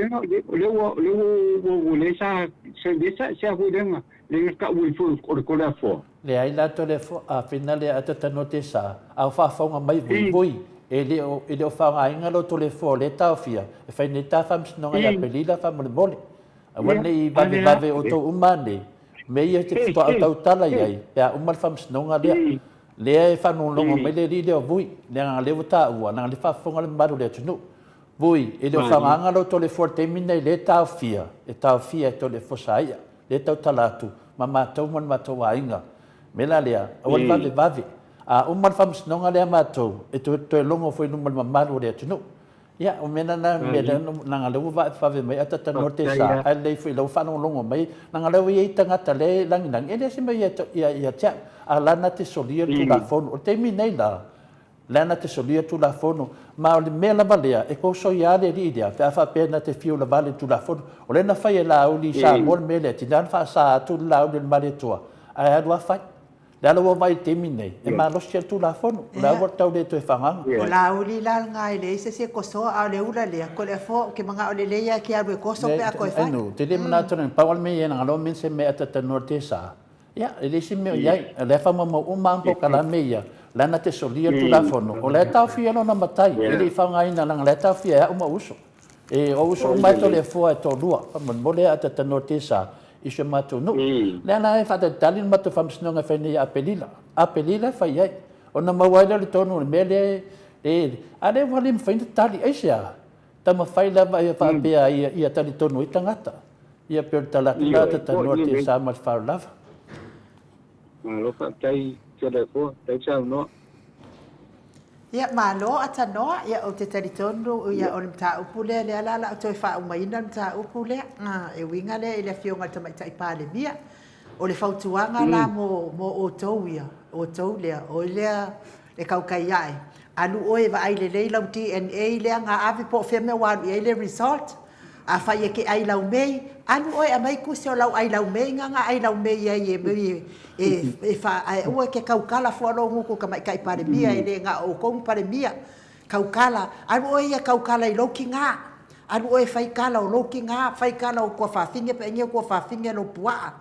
le sa se a vudenga le ka ui fo o le fo le ai la to le fo a fina le ata tano te sa a fa nga mai vui ele o fa nga inga lo to le fo le ta fia e fa ni ta fam no nga pelila fa mo le mole a wana i vave o to umane me ia te fito au tala iai ya umal fam snonga le le fa no longo me le ri le vui le nga le vota ua nga le fa fonga le maru le tunu vui e le fa nga lo to le forte mine le ta fia to le fosaia le tau talatu mama tau mon mato wainga me la le a wal vave a umal fam snonga le mato e to longo foi no maru le tunu ya o mena na me na le va fa ve mai ata ta norte sa ai foi lo fa no longo mai na le i tanga tale lang nang ele se mai ya cha ala na te solia tu la fono o te minei la na te solia tu la fono ma o le mela balea e ko so ya le idea fa pena te fio la vale tu la fono o le na fa la o li sa mol mele ti dan fa sa tu la o le male tua ai adwa fa la lo vai te minei e ma lo sia tu la fono la o tau de to e fanga o la uli la ngai le se ko so a le ula le ko le fo ke manga o le ya ki a ko so pe a ko fa no te le mana to pa wal me na lo min se me ata ta norte sa ya ele se me ya le fa mo o mampo kala me ya la na te solia tu la fono o le ta fia no na matai ele fa ngai na le ta fia o ma uso e o uso mai to le fo e to lua pa mo le ata ta norte sa ishe matu no le na e fa te talin matu fam sno nga fa ni apelila fa ye ona mawaila le tonu mele ale walim fa ni tali asia tama faila va fa be ia tali tonu itangata ia per tala ta norte sa mal fa lava lo fa tai le fo tai sa no ia malo ata no ia o te talitonu ia o le mta upule le ala to fa o mai na mta upule e winga le ile fionga tama tai pale mia o le fautuanga la mo o towia o towlia o le kaukai ai alu oe va ai le leila DNA le nga ave po fe me wa le result a fa ye ke ai lau mei alu oe a mai ku se lau ai lau mei nga ai lau mei e fa o ke kaukala fo lo nguku ka mai kai pare mia ele nga o kong pare mia kaukala alu oe ya kaukala i loki nga alu oe fai kala o loki nga fai kala o ko fa finge pe nge ko fa finge no pua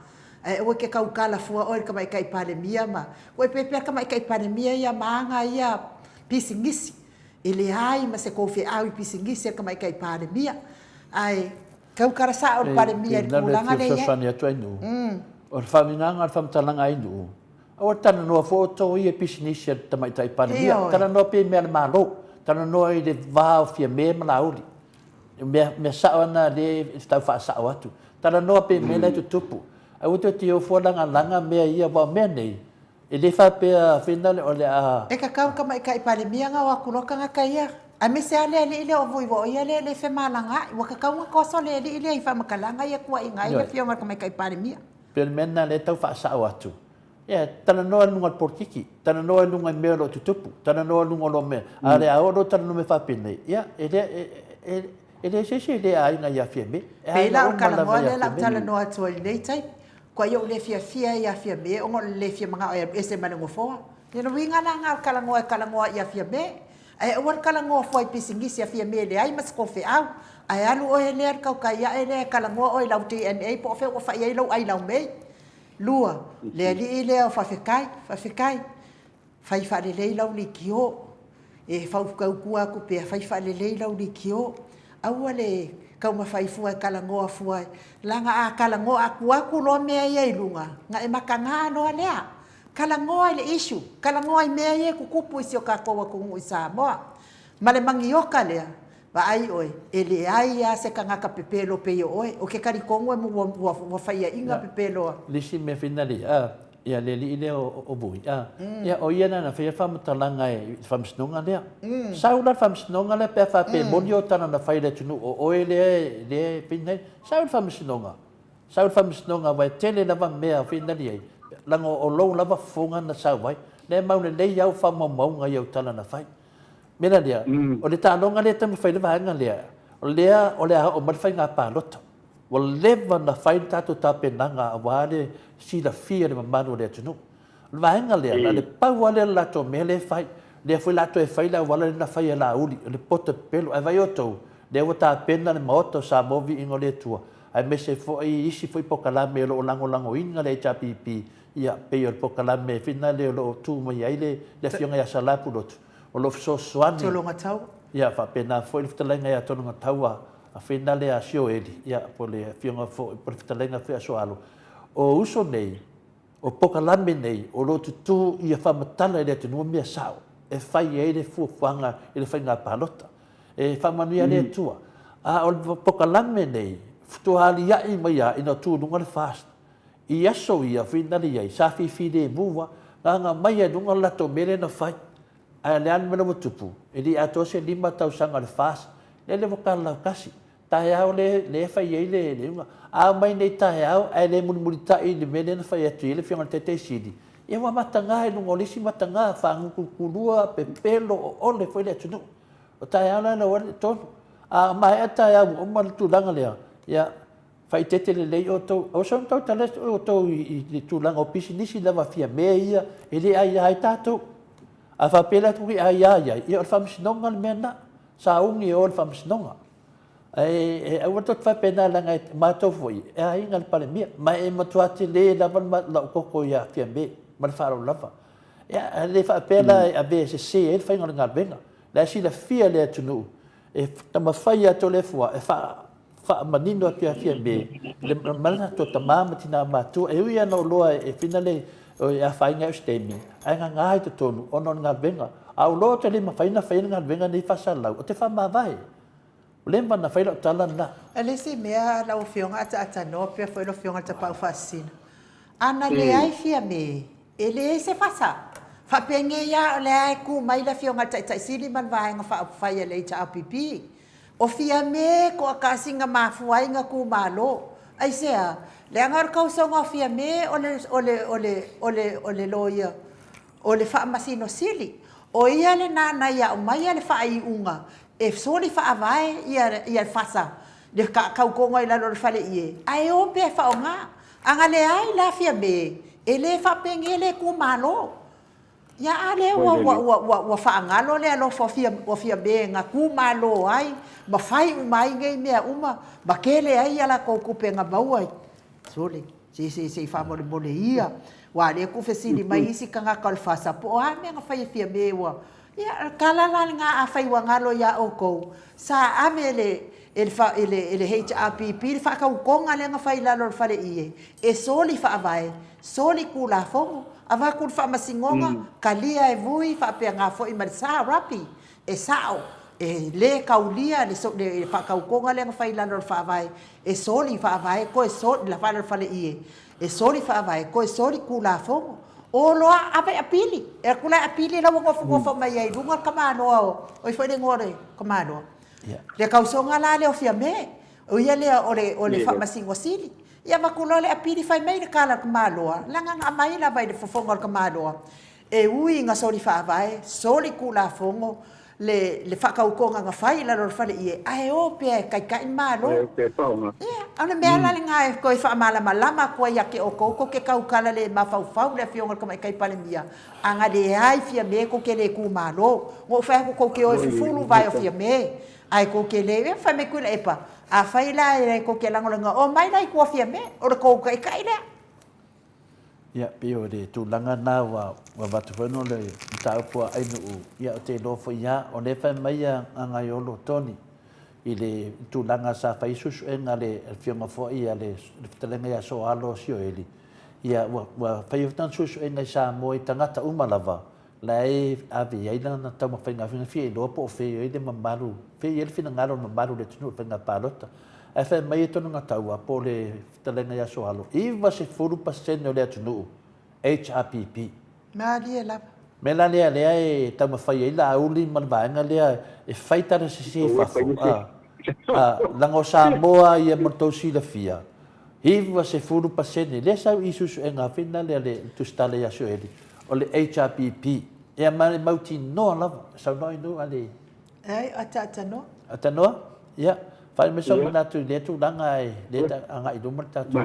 o ke kaukala fo o ka mai kai pare mia ma o pe ka mai kai pare mia ya manga ya pisingisi ele ai ma se ko fe ai pisingisi ka mai kai pare mia ai kau karasa o pare mia ko langa le ya o faminanga fam talanga inu o tana no foto i pisnisia tamai tai pane mia tana no pe me malo tana no i de va fia me malauli me saona de sta fa sa watu tana no pe me le tupu au te tio fo langa me ia va me nei e le fa pe final o le a e ka kau ka mai kai pare mia nga wa kuloka nga kai a me se ale ile o voi vo ia le fe malanga wa ka kau ko so le ile i fa makalanga ia kwa inga ia fio ka mai kai pare mia per mena le tau fa sa watu ya tana no lunga portiki tana no lunga melo tutupu tana no lunga lo me ale a oro tana no me fa pine ya ele se de ai na ya fieme e la o kala mo le la tala no atu nei tai ko yo le fia ya fieme o le fia manga e se mango fo ni no winga na nga kala ngo ya fieme ai o kala ngo fo pisingisi ya fieme le ai mas ko fe au ai alu o ele ka ka ya ele kala ngo o lau DNA po fe ko fa ia lau ai lau mei lua le ali ile o fa fekai fai fa le lau li kio e fa ka ku ku pe fai fa le lau li kio au ale ka ma fai fu kala ngo fu langa a kala ngo aku lo me ia lunga nga e makanga no ale kala ngo le issue kala ngo me ia ku kupu sio ka ko ku isa mo male mangioka le va ai oi ele ai a se kanga ka pepelo pe oi o ke kari kongo mo wa fa ia inga pepelo lisi me finali Ia le li le o bui. Ia o ia na fia whamatalanga e whamsnunga lea. Saula whamsnunga le pe whape moni o tana na whai le tunu o oe le pinhei. Saula whamsnunga. Saula whamsnunga wai tele lava mea whina li ei. Langa o lou lava whonga na sau wai. Le maune le iau whamaunga iau tana na whai. Mena lea. O le tālonga lea tamu whai le vaenga lea. O lea o lea o marwhai ngā pālota. O lewa na whai tātou tāpenanga a wāre si la fia le mamanu le tunu. Vaenga lea, na le paua le lato me le whai. Le fai lato e whai la wala le na whai e la uli. Le pota pelo, ai vai o tau. Le wa tāpena le maoto sa movi ingo le tua. Ai me se fo i isi foi pokalame lo lango inga le chapipi. Ia pe o pokalame fina le lo tu mai ai le fionga ya salapu lotu. O lo so swani. Tolonga tau. Ia fa pena foi le ftalenga ya tolonga taua. A fina le a sio eli. Ia po le fionga fo po ftalenga fe so alo. O uso nei, o pokalame nei, o lo tutu ia whamatala le tunu mea sao. E whai e le fuafuanga i le whai ngā palota. E whamanuia le tua. A o pokalame nei, futuhali iai mai a ina tūnunga le fast. I aso ia whina li ai, sa whiwhi le mua, ngā mai a nunga lato mele na whai. A le anu mena mutupu, e li ato se 5 tausanga le fast, le wakala kasi. Tahe au le whai ei le unga. A mai nei tahe au, ai le muni tai le mele na whai atu i le whianga te sidi. Ia wa matanga e nunga olisi matanga, whangu kulua, pepelo, o ole whai le atunu. O tahe au na wale tonu. A mai a tahe au, o mara tūlanga lea. Ia, whai tete le lei o tau, o son tau tala o tau i tūlanga o pisi nisi lawa fia mea ia, e le ai ai tātou. A whapela tuki ai ai ai, ia o whamsinonga le mea na, sa ungi o le whamsinonga. E au atot whapena langa e mātou fwoi, e a inga le pale mea, ma e matuate le lawa lau koko ia fia mea, ma le wharo lava. Ia, le whapela a vea se se e le whainga le ngā venga, le si la fia le atunu, e tama whai ato le fua, e wha manino atu a fia mea, le malana to tamama tina mātua, e ui ana o loa e whina le o a whainga o stemi, ai ngā ngāi to tonu, ono ngā venga, a o loa te le ma whaina ngā venga nei whasalau, o te wha mawai. Lemba na whaila o tala na. E le si mea lau whionga ata no, pia whaila whionga ta pau whasina. Ana le ai fia me, e le se whasa. Whapenge ia le ai ku mai la whionga ta sili man vahenga whaia le ta apipi. O fia me ko a kasinga mafuai nga ku malo. Ai sea, le angar kausonga fia me ole loia. O le wha masino sili. O ia le nana ia o mai le wha i unga. E soli wha avae ia whasa. Le kaukonga i lalo le whale ie. Ai o pe wha o ngā. Anga le ai la fia me. E le wha penge le ku malo. Ia ale wa whaangalo le alo wa fia me ngā ku malo ai. Ma whai umai ngai mea uma. Ma kele ai ala kou kupe ngā maua. Sole, se whamore mole ia. Wa le ku fesili mai isi ka ngā kalfasa. Po a mea ngā whai fia me wa. Ia kalala ngā a whai wangalo ia o kou. Sa ame ele HRPP, le whakaukonga le ngā whai lalo le whale ie. E soli whaavae, soli ku la fongo. Awa ku whaamasingonga, kalia e vui, whaapea ngā fo i marisa rapi. E sao, e le kaulia, le whakaukonga le ngā whai lalo le whaavae. E soli whaavae, ko e soli, la whale ie. E soli whaavae, ko e soli ku la fongo. O loa ape apili. E kula apili la wonga mai ai lunga kamanoa o. Oi foi de ngore kamanoa. Le kausonga la le ofia me. O ia le ole famasingo sili. Ia makulo le apili fai mai le kala kamanoa. Langa nga mai la vai de fofonga kamanoa. E ui nga soli fa vai, soli kula fongo le whakaukonga nga whai la ror whale ie. Ai o pe kai malo. E pe paunga. Ia, ana mea la le ngai koe whaamala malama koe ia ke o koko ke kaukala le mawhau le whionga kamai kai pale mia. Anga le ai fia me ko ke le ku malo. Ngo whae ko ke o fufulu vai o fia me. Ai ko ke le, e whae me kula epa. A whai la e ko ke langolanga, o mai lai kua fia me, o le kou kai lea. Ia, pio de tūlanga nā wa watu whano le tāupua ainu. Ia, o te lofo ia, o le whai mai a ngai olo toni. I le tūlanga sa whai susu e ngā le whionga fo ia le talenga ia so alo sio eli. Ia, wa whai utan susu e ngai sa mo i tangata umalawa. Lai avi aina na tau mawhainga whina fia i lopo o whai le mamaru. Whai ele whina ngaro mamaru le tunu whainga pālota. E whai mai e tonu ngā taua po le talenga ia so alo. Iwa se 4% o le atunu. HRPP. Malia lava. Me la lea e tau mawhai e la auli man vaenga lea e whaitara si whafu. Lango Samoa ia martausi la fia. Hiva se furu pasene. Lea sau isusu e ngā whina lea le tustale ia so eri. O le HRPP. Ea mare mauti noa lava. Sau noi nu ale. Ai, ata no. Ata noa? Ia. Whai me sau manatu le tu langa e. Le ta anga i dumar tatu.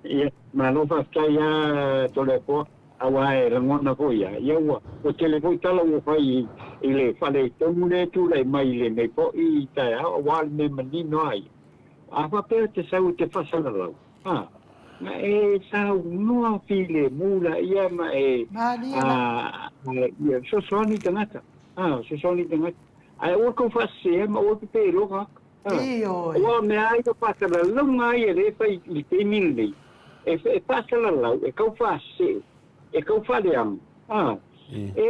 Ia. Ma no whaftai a tole po. Awa e rangona ko ia. Ia ua. O tele ko tala ua whai i le whale tomu le tu le mai le me po i tai a wal me manino ai. A whapea te sau te whasana lau. Ma e sau noa file mula ia ma e... Malia ia so soani tangata. So soani tangata. Ai ua kau whasea ma ua pe loka. Iyo. Ua me ai ka whasana lau ngai e le whai i te mili. E whasana lau e kau whasea. E kau whale am. E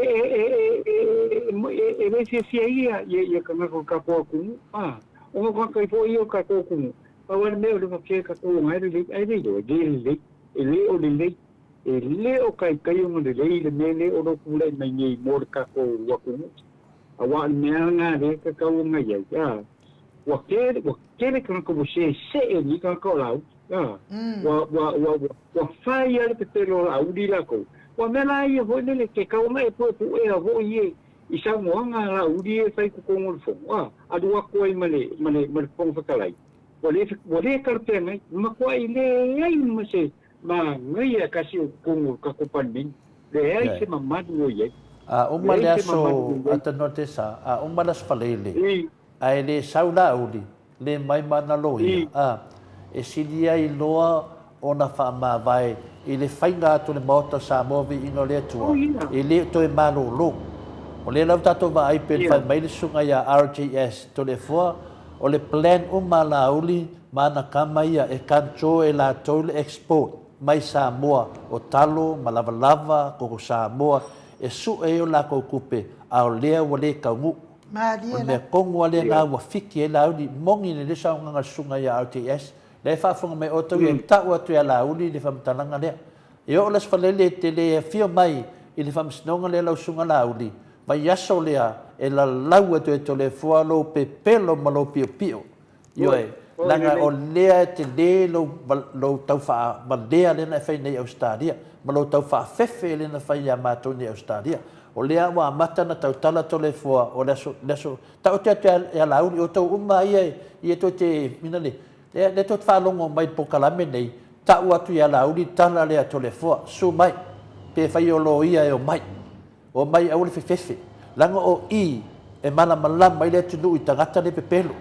me fia ia ka ngako ka kua kumu. O ngako kai po i o ka kua kumu. Pawana mea o le whakea ka kua ngai le ai le o le o le le o kai kai o le le me le o lo kula mai ngai mor ka kua kumu. A wa mea ngā re ka kau ngai ai. Wa kere ka ngako se e ni ka kau lau. Wa whai ala te tero la udi lako. Wa mela ia hoi nele ke kau mai po e a hoi e i sa moanga la udi e whai kukongo le fonga. Adu wako ai mane fonga whakalai. Wa le kartea ngai, ma kua i le ai ma se ma ngai a kasi o kukongo kakopan min. Le ai se mamadu o iei. Uma le aso atano te sa, uma las falele. Ai le saula udi, le mai mana loia. E silia i loa o na wha vai i le whainga atu le maota sa movi ino le atua. I le to e malo lo. O le lau tato wa ai pen whai mai le sunga ia RJS to le fua o le plan la uli mana kama ia e kancho e la tau le export mai Samoa o talo ma lava koko Samoa e su e o la kupe a o lea wa le kaungu. O le kongo le ngā wa fiki e la uli mongi le sa ngā sunga ia RJS. Le whaafunga mai o tau e tau atu e la uli le whamtalanga lea. E o las whalele te le fio mai i le whamsinonga le lau sunga la uli. Mai aso lea e la lau atu e to le fua lo pe pelo ma lo pio pio. Io e, langa o lea te le lo tau wha ma lea lena e whai nei Australia. Ma lo tau wha fefe lena whai a mātou nei Australia. O lea wa matana tau tala to le fua o leso. Tau te atu e la uli o tau uma ia i e to te minale. Le tot whalongo mai po kalame nei, tau atu ia lauri tala lea to le fua, su mai, pe whai o lo ia e o mai au le whewhewhe. Langa o i, e mana malam mai le tunu i tangata le pepelo.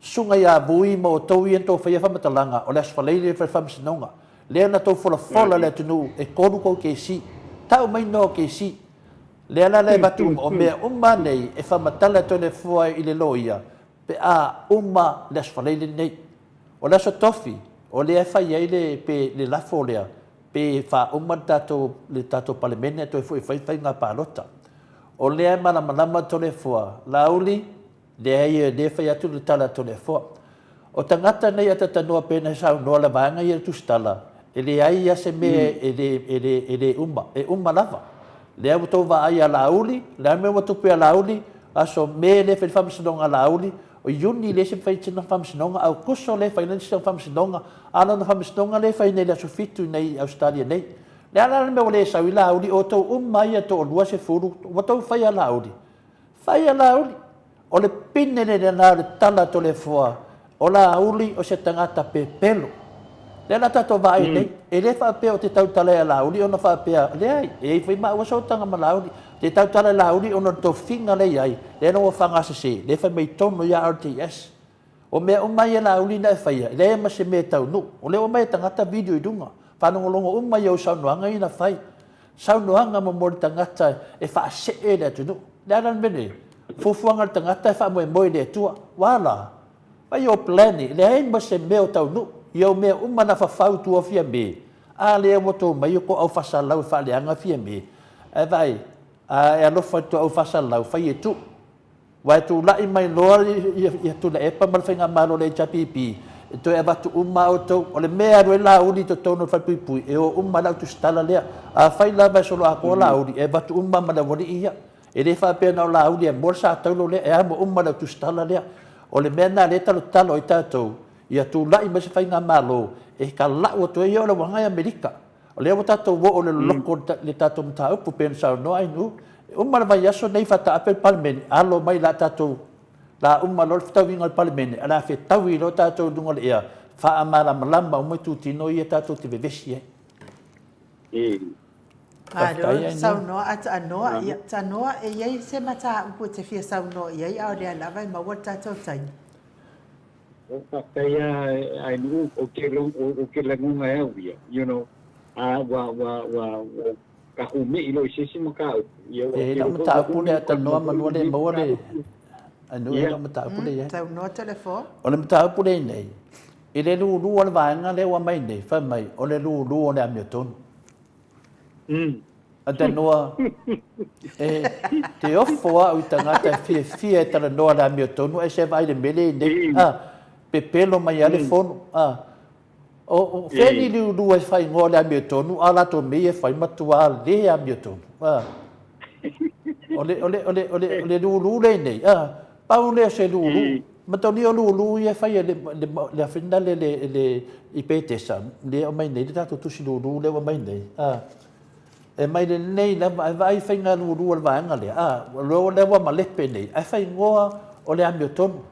Sunga ia bui ma o tau i ento whai a whamatalanga, o le aswhalei le whamsinonga. Lea na tau fola le tunu, e koru kou ke si, tau mai no ke si. Lea la le batu o mea nei, e whamatala to le fua i le lo ia, pe a le aswhalei le nei. O la so tofi, o le whai ai le lafo lea, pe wha umar le tato palemene to e whai ngā pālota. O lea malama to le fua, la uli, lea i le whai atu le tala to le fua. O tangata nei ata tanua pena sau noa la vanga i atu stala, e le ai ase me e le umma lava. Lea wato wa ai a la uli, lea me wato pe a la uli, aso me le whai whamsinonga la uli, o yuni le se fai tina whamsinonga au kuso le fai nani sita whamsinonga ala na whamsinonga le fai nei la sofitu nei Australia nei le ala me o le sau i la uli o tau umai a to o lua se furu o tau fai a la uli o le pine le na le tala to le fua o la uli o se tangata pe pelo le la tato vai nei e le fa pe o te tau tala la uli o na fa pe le ai e fai ma o so tanga ma la uli te tau tala la uli o na to finga le ai le no whanga se le fa mei tono ia RTS o mea o mai la uli na fai le ma se me tau no o le o mai tangata video i dunga fa no longo o mai o sau noanga ina fai sau noanga mo mo tangata e fa se e le tu no le ala mene fufuanga tangata fa mo mo le tua wala vai o plani le ai ma se me o tau no ia o mea uma na fa fau tua fia me a le mo to mai ko au fa salau fa le anga fia me e vai e alofa tu au fasalau fai e tu. Wai tu lai mai loa i tu la epa mal whainga malo le chapipi. e toi avatu uma o tau o le mea roi la uri to tono fai pui pui e o uma la tu stala lea a fai la vai solo a ko la uri e vatu uma ma la wori ia e le fa pena o la uri e morsa tau lo le e amo uma la tu stala lea o le mea na le talo i tatou ia tu lai ma se fai ngā malo e ka la o to e o le wangai Amerika o le o tatou wo o le loko le tatou mta upu pena sa no ai nu uma la vai aso nei fata apel palmen alo mai la tatou la umma lor fitawi ngal parliament ala fe tawi lo tatou dunga le ia fa amara malamba mo tu tino ia tatou te vevesi Ado, saunoa ata anoa, ia tanoa e iei se mata upu te fia saunoa iei au rea lava i maua tatou taini. O whakaia ai nu o ke langunga e au ia, you know, wa ka hume ilo i sisi maka au. E la mata upu le tanoa manua le maua le anu e la mata upu le ia. Saunoa telefon. O le mata upu le nei, i le lulu o le vaenga le wa mai nei, fa mai, o le lulu o le amiotonu. Ata noa te ofo au tangata fia tala noa la mio tonu e se vai le mele nei pe pelo mai ale fono o feni lu e fai ngo la mio tonu ala to me e fai matua le a mio tonu ole lu le nei pa le se lu ma toni o lu e fai le afenda le ipetesa le o mai nei ta to si lu le o mai nei e mai le nei la vai fai ngā luru al vaenga le lo le wa malepe nei ai fai ngoa o le amio tonu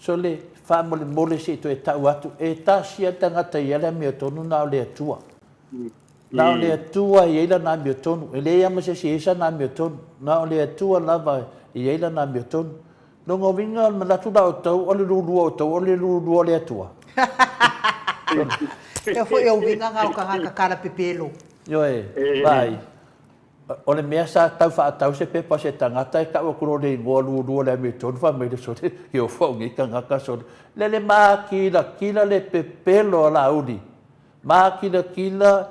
so le fa mole se to e tau atu e ta sia tangata ia le amio tonu na o le atua na o le atua i eila na amio tonu e le ia ma se esa na amio tonu na o le atua lava i eila na amio tonu longo vinga ma latu da o tau o le luru o tau o le luru o le atua E fo e o vinga ngā o ka kara pepelo. Yoe, vai. O le mea sa tau wha atau se pepa se tangata e ka o kuro le ingoa lua le me tonu wha meile so te i o whaungi ka ngaka so le maa kila le pepelo la uri. Maa kila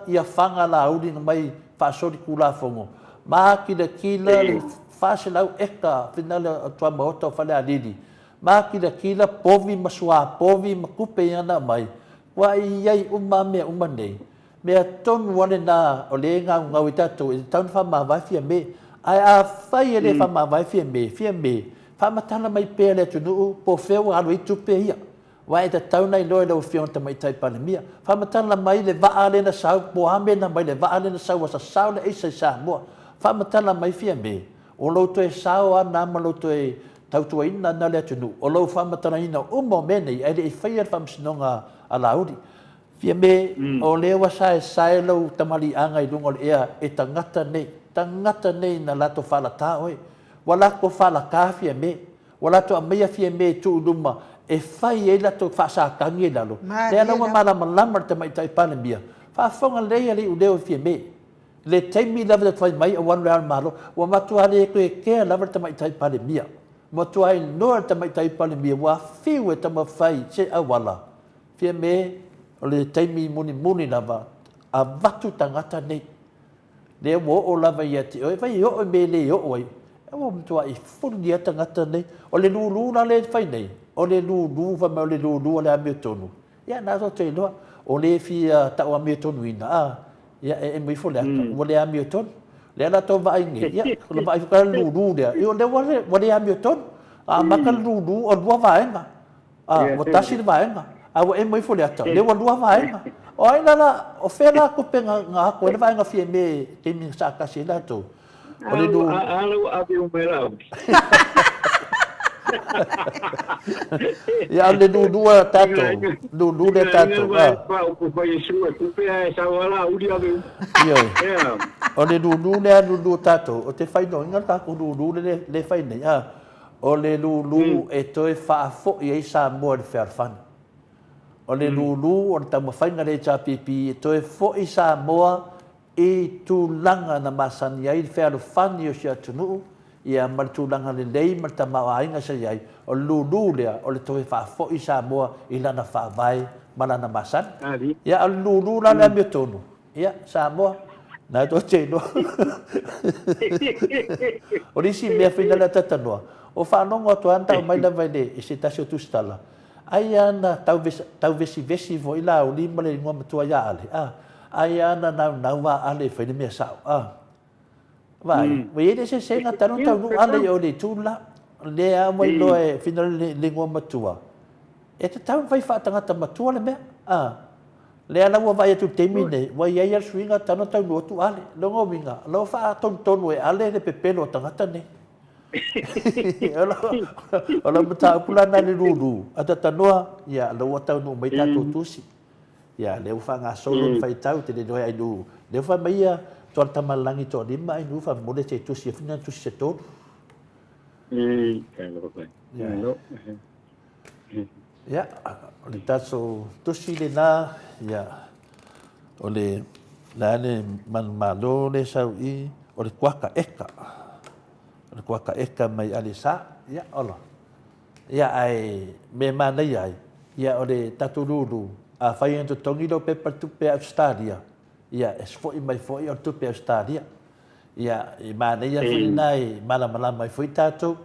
ia whanga la uri na mai whaasori kula whongo. Maa kila le whaase lau eka whina le tua maota o whale alidi. Maa kila povi masua, povi makupe iana mai. Wa iai mea nei. Mea tonu wane nā o le ngau i tatou e taunu whamawai fia me. Ai a whai e le whamawai fia me. Whamatana mai pēr le tunu po wheo alo i tupe ia. Wai e ta tauna i loe lau whiona ta mai tai palemia. Whamatana mai le waa le na sau, po hamena mai le waa le na sau, wasa sau le eisa i sa mua. Whamatana mai fia me. O lauto e sau a nama lauto e tautua ina na le tunu. O lau whamatana ina umo menei, ai le i whai ar whamsinonga a lauri. Fia me o lewa sae lau tamali anga i lungo le ea e tangata nei na lato whalata oe. Walako whalaka fia me, walato a mea fia me tu uluma e whai e lato whaasakangi e lalo. Lea launga malama te mai tai panemia. Whaafonga leia le uleo fia me. Le teimi lava te whai mai a wanu real malo, wa matua le koe kea lava te mai tai panemia. Matua i noa te mai tai panemia, wa fiu e tama whai se awala. Fia me, o le taimi muni lava a watu tangata nei. Le wo o lava ia te oe, vai o me le o oe. E o mtua i furu ia tangata nei. O le lulu na le whai nei. O le lulu, whamau le lulu o le amio tonu. Ia nā so te loa. O le fia tau amio tonu ina. Ia e mui fo le aka. O le amio tonu. Le ala tō vai nge. Ia, le vai whakara lulu lea. Ia le wale amio tonu. Maka lulu o lua vaenga. O tasi le vaenga. Awa e mai fole ata. Le walua vaenga. O ai nana, o whera kupe ngā hako, ele vaenga fie me te mi sa kasi la tō. O le du... Alu api umerau. Ia le lulua tato. Lulu le tato. Pa upu pa Yesu e kupe a e sawala uri api. Ia. O le lulu le a lulu tato. O te whaino inga tako lulu le whaine. O le lulu e toi whaafo i eisa mua le whaarwhana. O le lulu, o le tamo whainga le tapipi, e toe fo'i sa moa i tūlanga na masani ai, whea lo whani o sia tunu, i a mara tūlanga le lei, mara tamau ainga sa iai, o le lulu lea, o le toe wha fo'i sa moa i lana whaavai, mara na masani. Ia, o le lulu la le amio tonu. Ia, sa moa, nā tō te no. O risi mea whina le tatanoa. O whanongo atu anta o mai la vai le, i se tasi o tustala. ai ana tau vesi vo ila o lima le ngoma tua ya ale ai ana na wa ale fe me sa vai we ele se senga tano tau nu ale o le tula le a mo lo e final le ngoma tua e te tau vai fa tanga matua le me le ana wa vai tu temine wa ia ia swinga tano tau no tu ale lo ngominga lo fa ton e ale le pepelo tanga tane Ola mata pulana le lulu ata tanoa ya lo wata no mai tatu tusi ya le ufa nga solo fai tau te le no ai lu le ufa mai ya to tamalangi to di mai nu fa mo le te tusi fina tusi se to ya le taso tusi le na ya ole la le man malo le sau I ole kwaka eka ko ka eka mai alisa ya Allah ya ai me mana ya ya ore tatululu a fai ento tongilo pe tu pe Australia ya es foi mai foi o tu pe Australia ya I mana ya foi nai mala mai foi tatu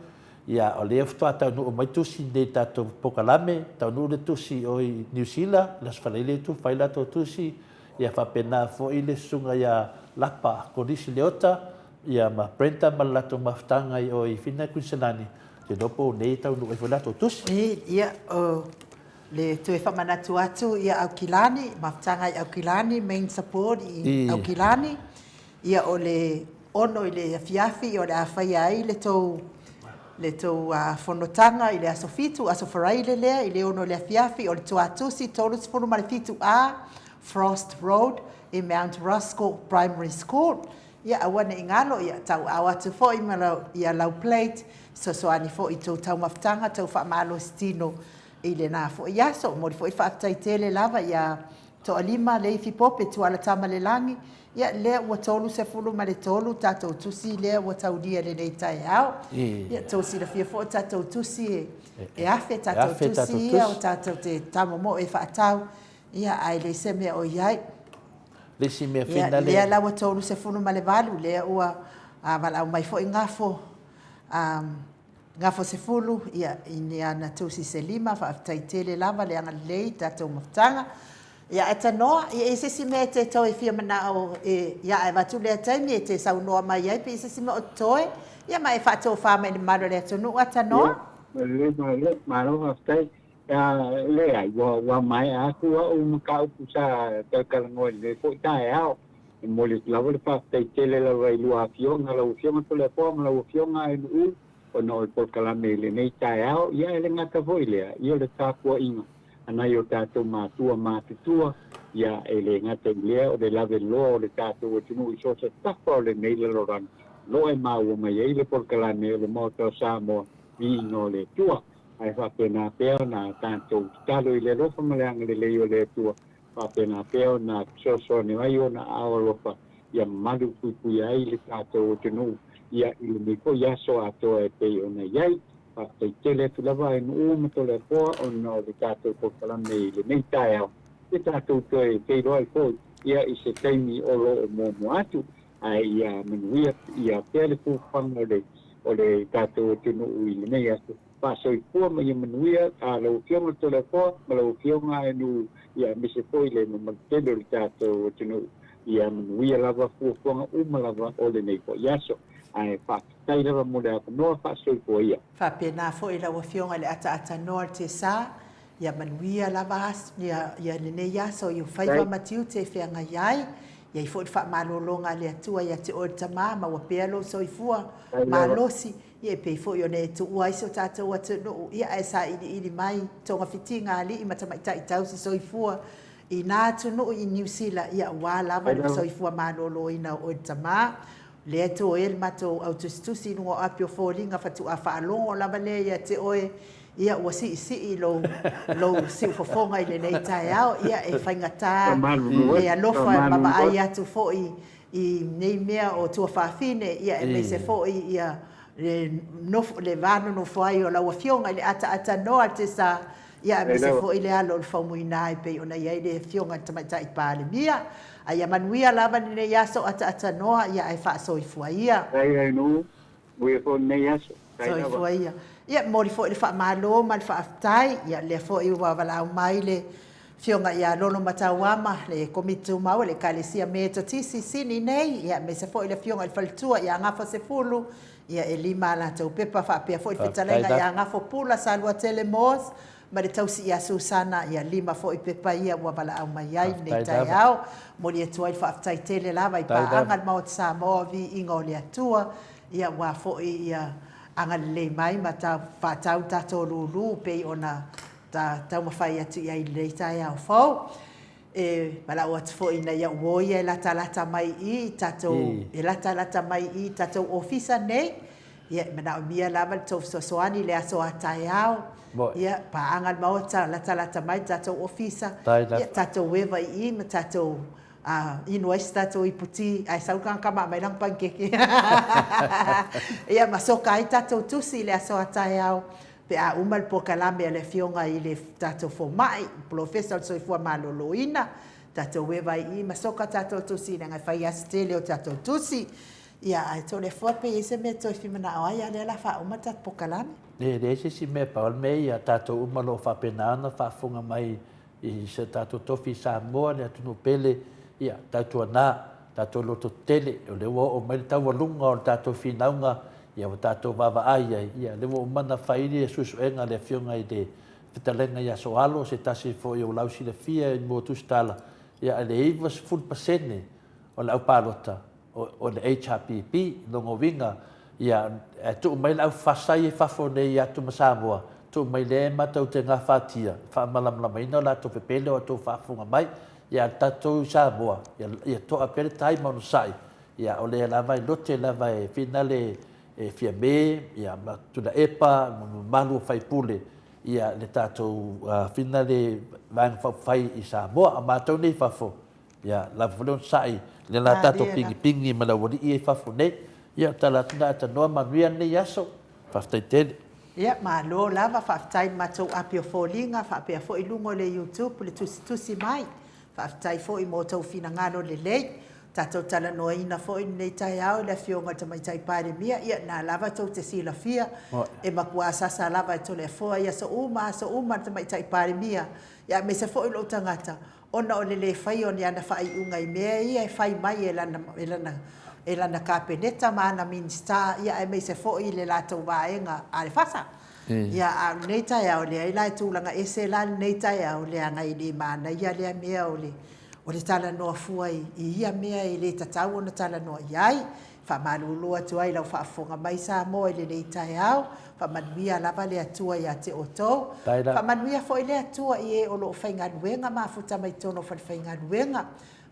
ya ole fto ata no mai tu si de tatu pokalame ta no de tu si o New Zealand las falele tu fai la tu si ya fa pena foi le sunga ya lapa ko disi leota ia ma prenta malato maftanga o I fina kunselani te dopo nei tau no foi lato tus ia le tu fa manatu atu ia au kilani maftanga au kilani main support I au kilani ia ole ono ile fiafi o le afai ai le to fonotanga ile asofitu asofarai le ile ono le fiafi o le to atu si tolu sfono malifitu Frost Road in Mount Ruskell Primary School ia awana ingalo ia tau awatu fo imalo ia lau plate so ani fo I tau maftanga tau fa malo stino ile na fo ia so mo fo fa tai tele lava ia to alima le fi pope tu ala tama le langi ia le wa tolu se fulu ma le tolu tato tusi le wa tau dia le nei tai au ia to si le fi fo tato tusi e afe tato tusi ia o tato te tamo mo e fa tau ia ai le se me o ia le si me fina le le la wa tolu se fulu ma le valu le ua vala mai fo ngafo ngafo se fulu ia inia na tusi se lima fa taitele lava le anga le tato maftanga ia etanoa ia se si me te toi fia mana o ia e vatu le taimi te sau noa mai ai pe se si me o toi ia mai fa to fa me malo le tonu atanoa le malo aftai le ai wa mai aku o makau pusa te kalangoi le ko tai ao mo le lava le fa taitele la vai lua fionga la fionga to le po la fionga ai u o no por kalame le nei tai ao ia le ngata voi le ia le tapo inga ana yo tato matua matitua ia ele ngata le o de lave lo le tato o tinu so se tapo le nei le loran lo e mau mai ele por kalame le moto samo vino le tua ai fa pena peo na tanto talo le lo fa male ang le yo le tua fa pena peo na so ni ai ona ao fa ia malu ku ai le tato o tinu ia il mi ko ya so ato e pe ona yai pa te tele tu lava in mo to le po ono de tato ko kala me le nei tae te tato te te roi ko ia I se taimi o lo mo atu ai ia menuia ia pele ku fanga o le tato te no I le nei atu pa so I po me menuia a lo kio to le po ma lo kio nga nu ia mi se po le mo te le tato te no ia menuia lava fu fanga lava o le nei ko yaso ai fa tai lava mo le no fa so ko ia fa pena fo ila wa fionga le ata no te sa ia manuia lava ia le ne ya so you faiva matiu te fianga yai ia fo fa malolonga le atua ia te o tama ma wa pelo so ifua malosi ia pe fo yo ne tu wa so tata wa tu no ia esa ili mai tonga fitinga ali I mata mai tai tau so ifua ina tu no I New Zealand ia wa lava so ifua malolo ina o tama le to el mato autostusi no apio folinga fatu afa longo lava le ia te oe ia wa si lo si fofonga ile nei tai ao ia e faingata e alofa mama ai atu foi I nei mea o tua fafine ia e me se foi ia le vano no foi o la fionga ile ata no te sa ia me se foi le alo le famuina e pe ona ia ile fionga tamaita I pale mia ai manuia lava ne yaso ata noa ia ai fa so ifua ia ai no we for ne yaso Soi fua ia. Ia mori fo le fa malo mal fa aftai ia le fo i wa wala mai le fionga ia lono matauama le komitu mau le kalesia me tisi sini nei ia me se fo le fionga le faltua ia ngafa se fulu ia e lima la tau pepa fa pe fo i fitalenga ia ngafa pula salwa telemos ma le tausi ia Susana ia lima fo i pepa ia wa wala mai ai nei tai au mori e tuai fa aftai tele lava i pa angal mau sa mo vi ingo le atua ia wa fo ia anga le mai ma ta fa tau tato lulu pe ona ta tau mawhai atu ia i leita ia o whau. Mala o atu fo ina ia uoia e lata mai i tato, e lata mai i tato ofisa nei. Ia mana o mia lava le tau soani le aso atai au. Ia pa angal maota lata mai tato ofisa. Ia tato wewa i ma tato invoice tato i puti ai saukan kama mai lang pankeke. Ia masoka ai tato tusi le aso atai au. Pe a umal po kalame le fionga i le tato fo mai professor so fo maloloina tato wewa i masoka tato tusi nga fai astele o tato tusi ia ai to le fo pe ese me to fimana ai ale la fa uma tato po kalame le si me pa me ia tato umalo fa penana fa funga mai i se tato tofi sa mo le tunu pele ia tato na tato loto tele o le o mai tato lunga o tato finaunga ia o tātou wawa ai ia le mo mana whairi e susuenga le fionga i te whitalenga ia soalo se tasi fo i o lausi le fia i mo tustala ia le ivas full pasene o le au palota o le HRPP longo winga ia tu mai lau fasai e fafo nei atu masamoa tu mai le matau te ngā whatia whaamalamlama ina la to pepele o to whafunga mai ia tātou Samoa ia toa pere tai manu sai ia o le lava i lote lava e finale e fia me ia tuna epa malu fai pule ia le tatou finale vang fai i Samoa a matau nei fafo ia la volon sai le la tatou pingi ma la wori i fafo nei ia tala tuna ata noa manuia nei aso faftai tele ia malo lava faftai matou apio folinga fa pe fo i lungo le YouTube le tusi mai faftai fo i mo tau fina ngano le lei tatou tala noa ina fo i nei tai au le fionga ta mai tai pare mia ia na lava tau te sila fia e makua sasa lava to le fo ia so uma ta mai tai pare mia ia me se fo i lo tangata ona o le fai on ia na fai unga i mea ia fai mai e lana kapeneta mana minsta ia e me se fo i le latou vaenga ale fasa ia a nei tai au le ai lai tūlanga ese la nei tai au le anga i le mana ia le mea o le tala noa fuai i ia mea i le tatau ona tala noa iai whamalulu atu ai lau whaafonga mai sa mo i le nei tai au whamanuia lava le atua i a te otou whamanuia fo i le atua i e o loo whainganuenga mafuta mai tono whainganuenga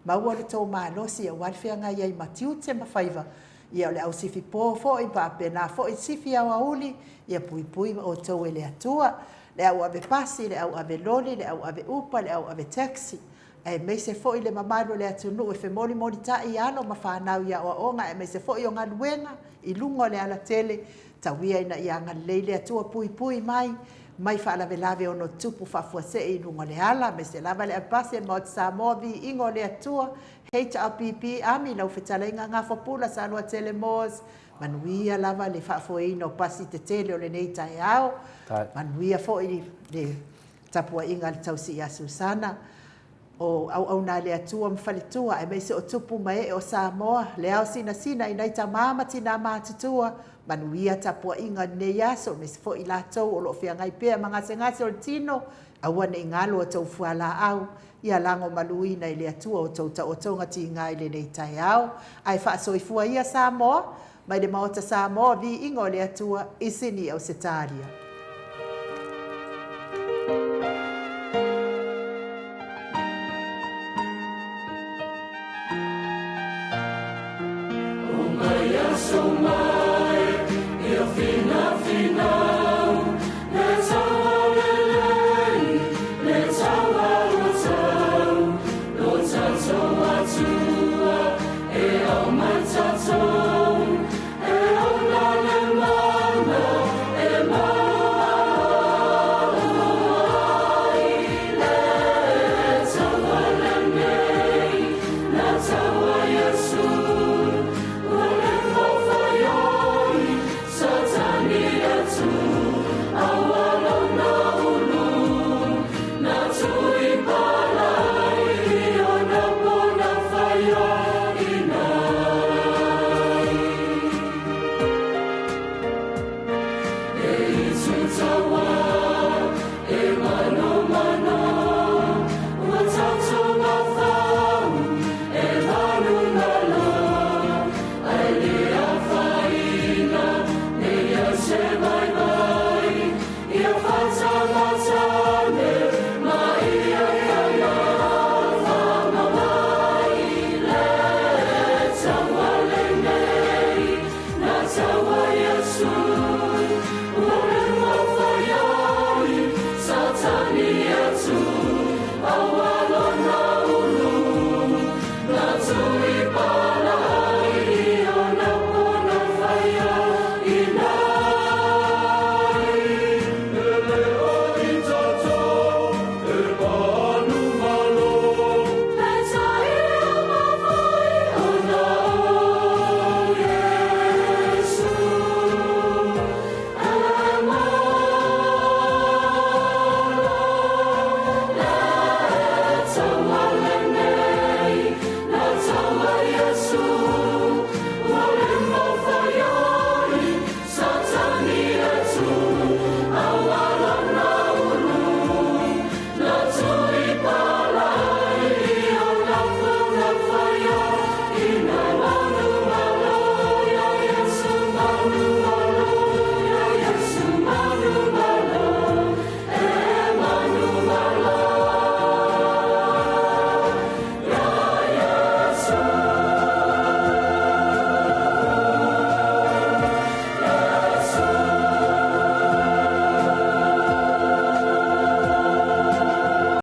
maua le tau maalosi a walwhianga iai matiu te mawhaiva ia o le au sifi pō fo i pāpena fo i sifi au auli ia pui o tau e le atua le au ave pasi, le au ave loli, le au ave upa, le au ave taxi e me se fo i le mamalo le atunu e fe moli ta i alo ma whanau ia o onga e me se fo i o ngaluenga i lungo le ala tele tawia ina i anga leile atua pui mai whaalave ono tupu whafua se i lungo le ala me se lava le apase mo Samoa vi ingo le atua HRPP ami lau whetalenga ngā whapula sa alua tele mos manuia lava le whafua ino pasi te tele o le nei tai au manuia fo i le tapua inga le tausi i a Susana o au na le atua mfalitua e me se o tupu mai o Samoa le au sina i nei tamama tina mātutua manuia tapua inga nei aso me se fo i lātou o lo whiangai pēr ngase o le tino aua nei ngalo o tau fuala au ia lango maluina i le atua o tau tonga ti ngai le nei tai au ai whaasoifua ia Samoa mai le maota Samoa vi ingo le atua isini au Setalia E Lata, lata.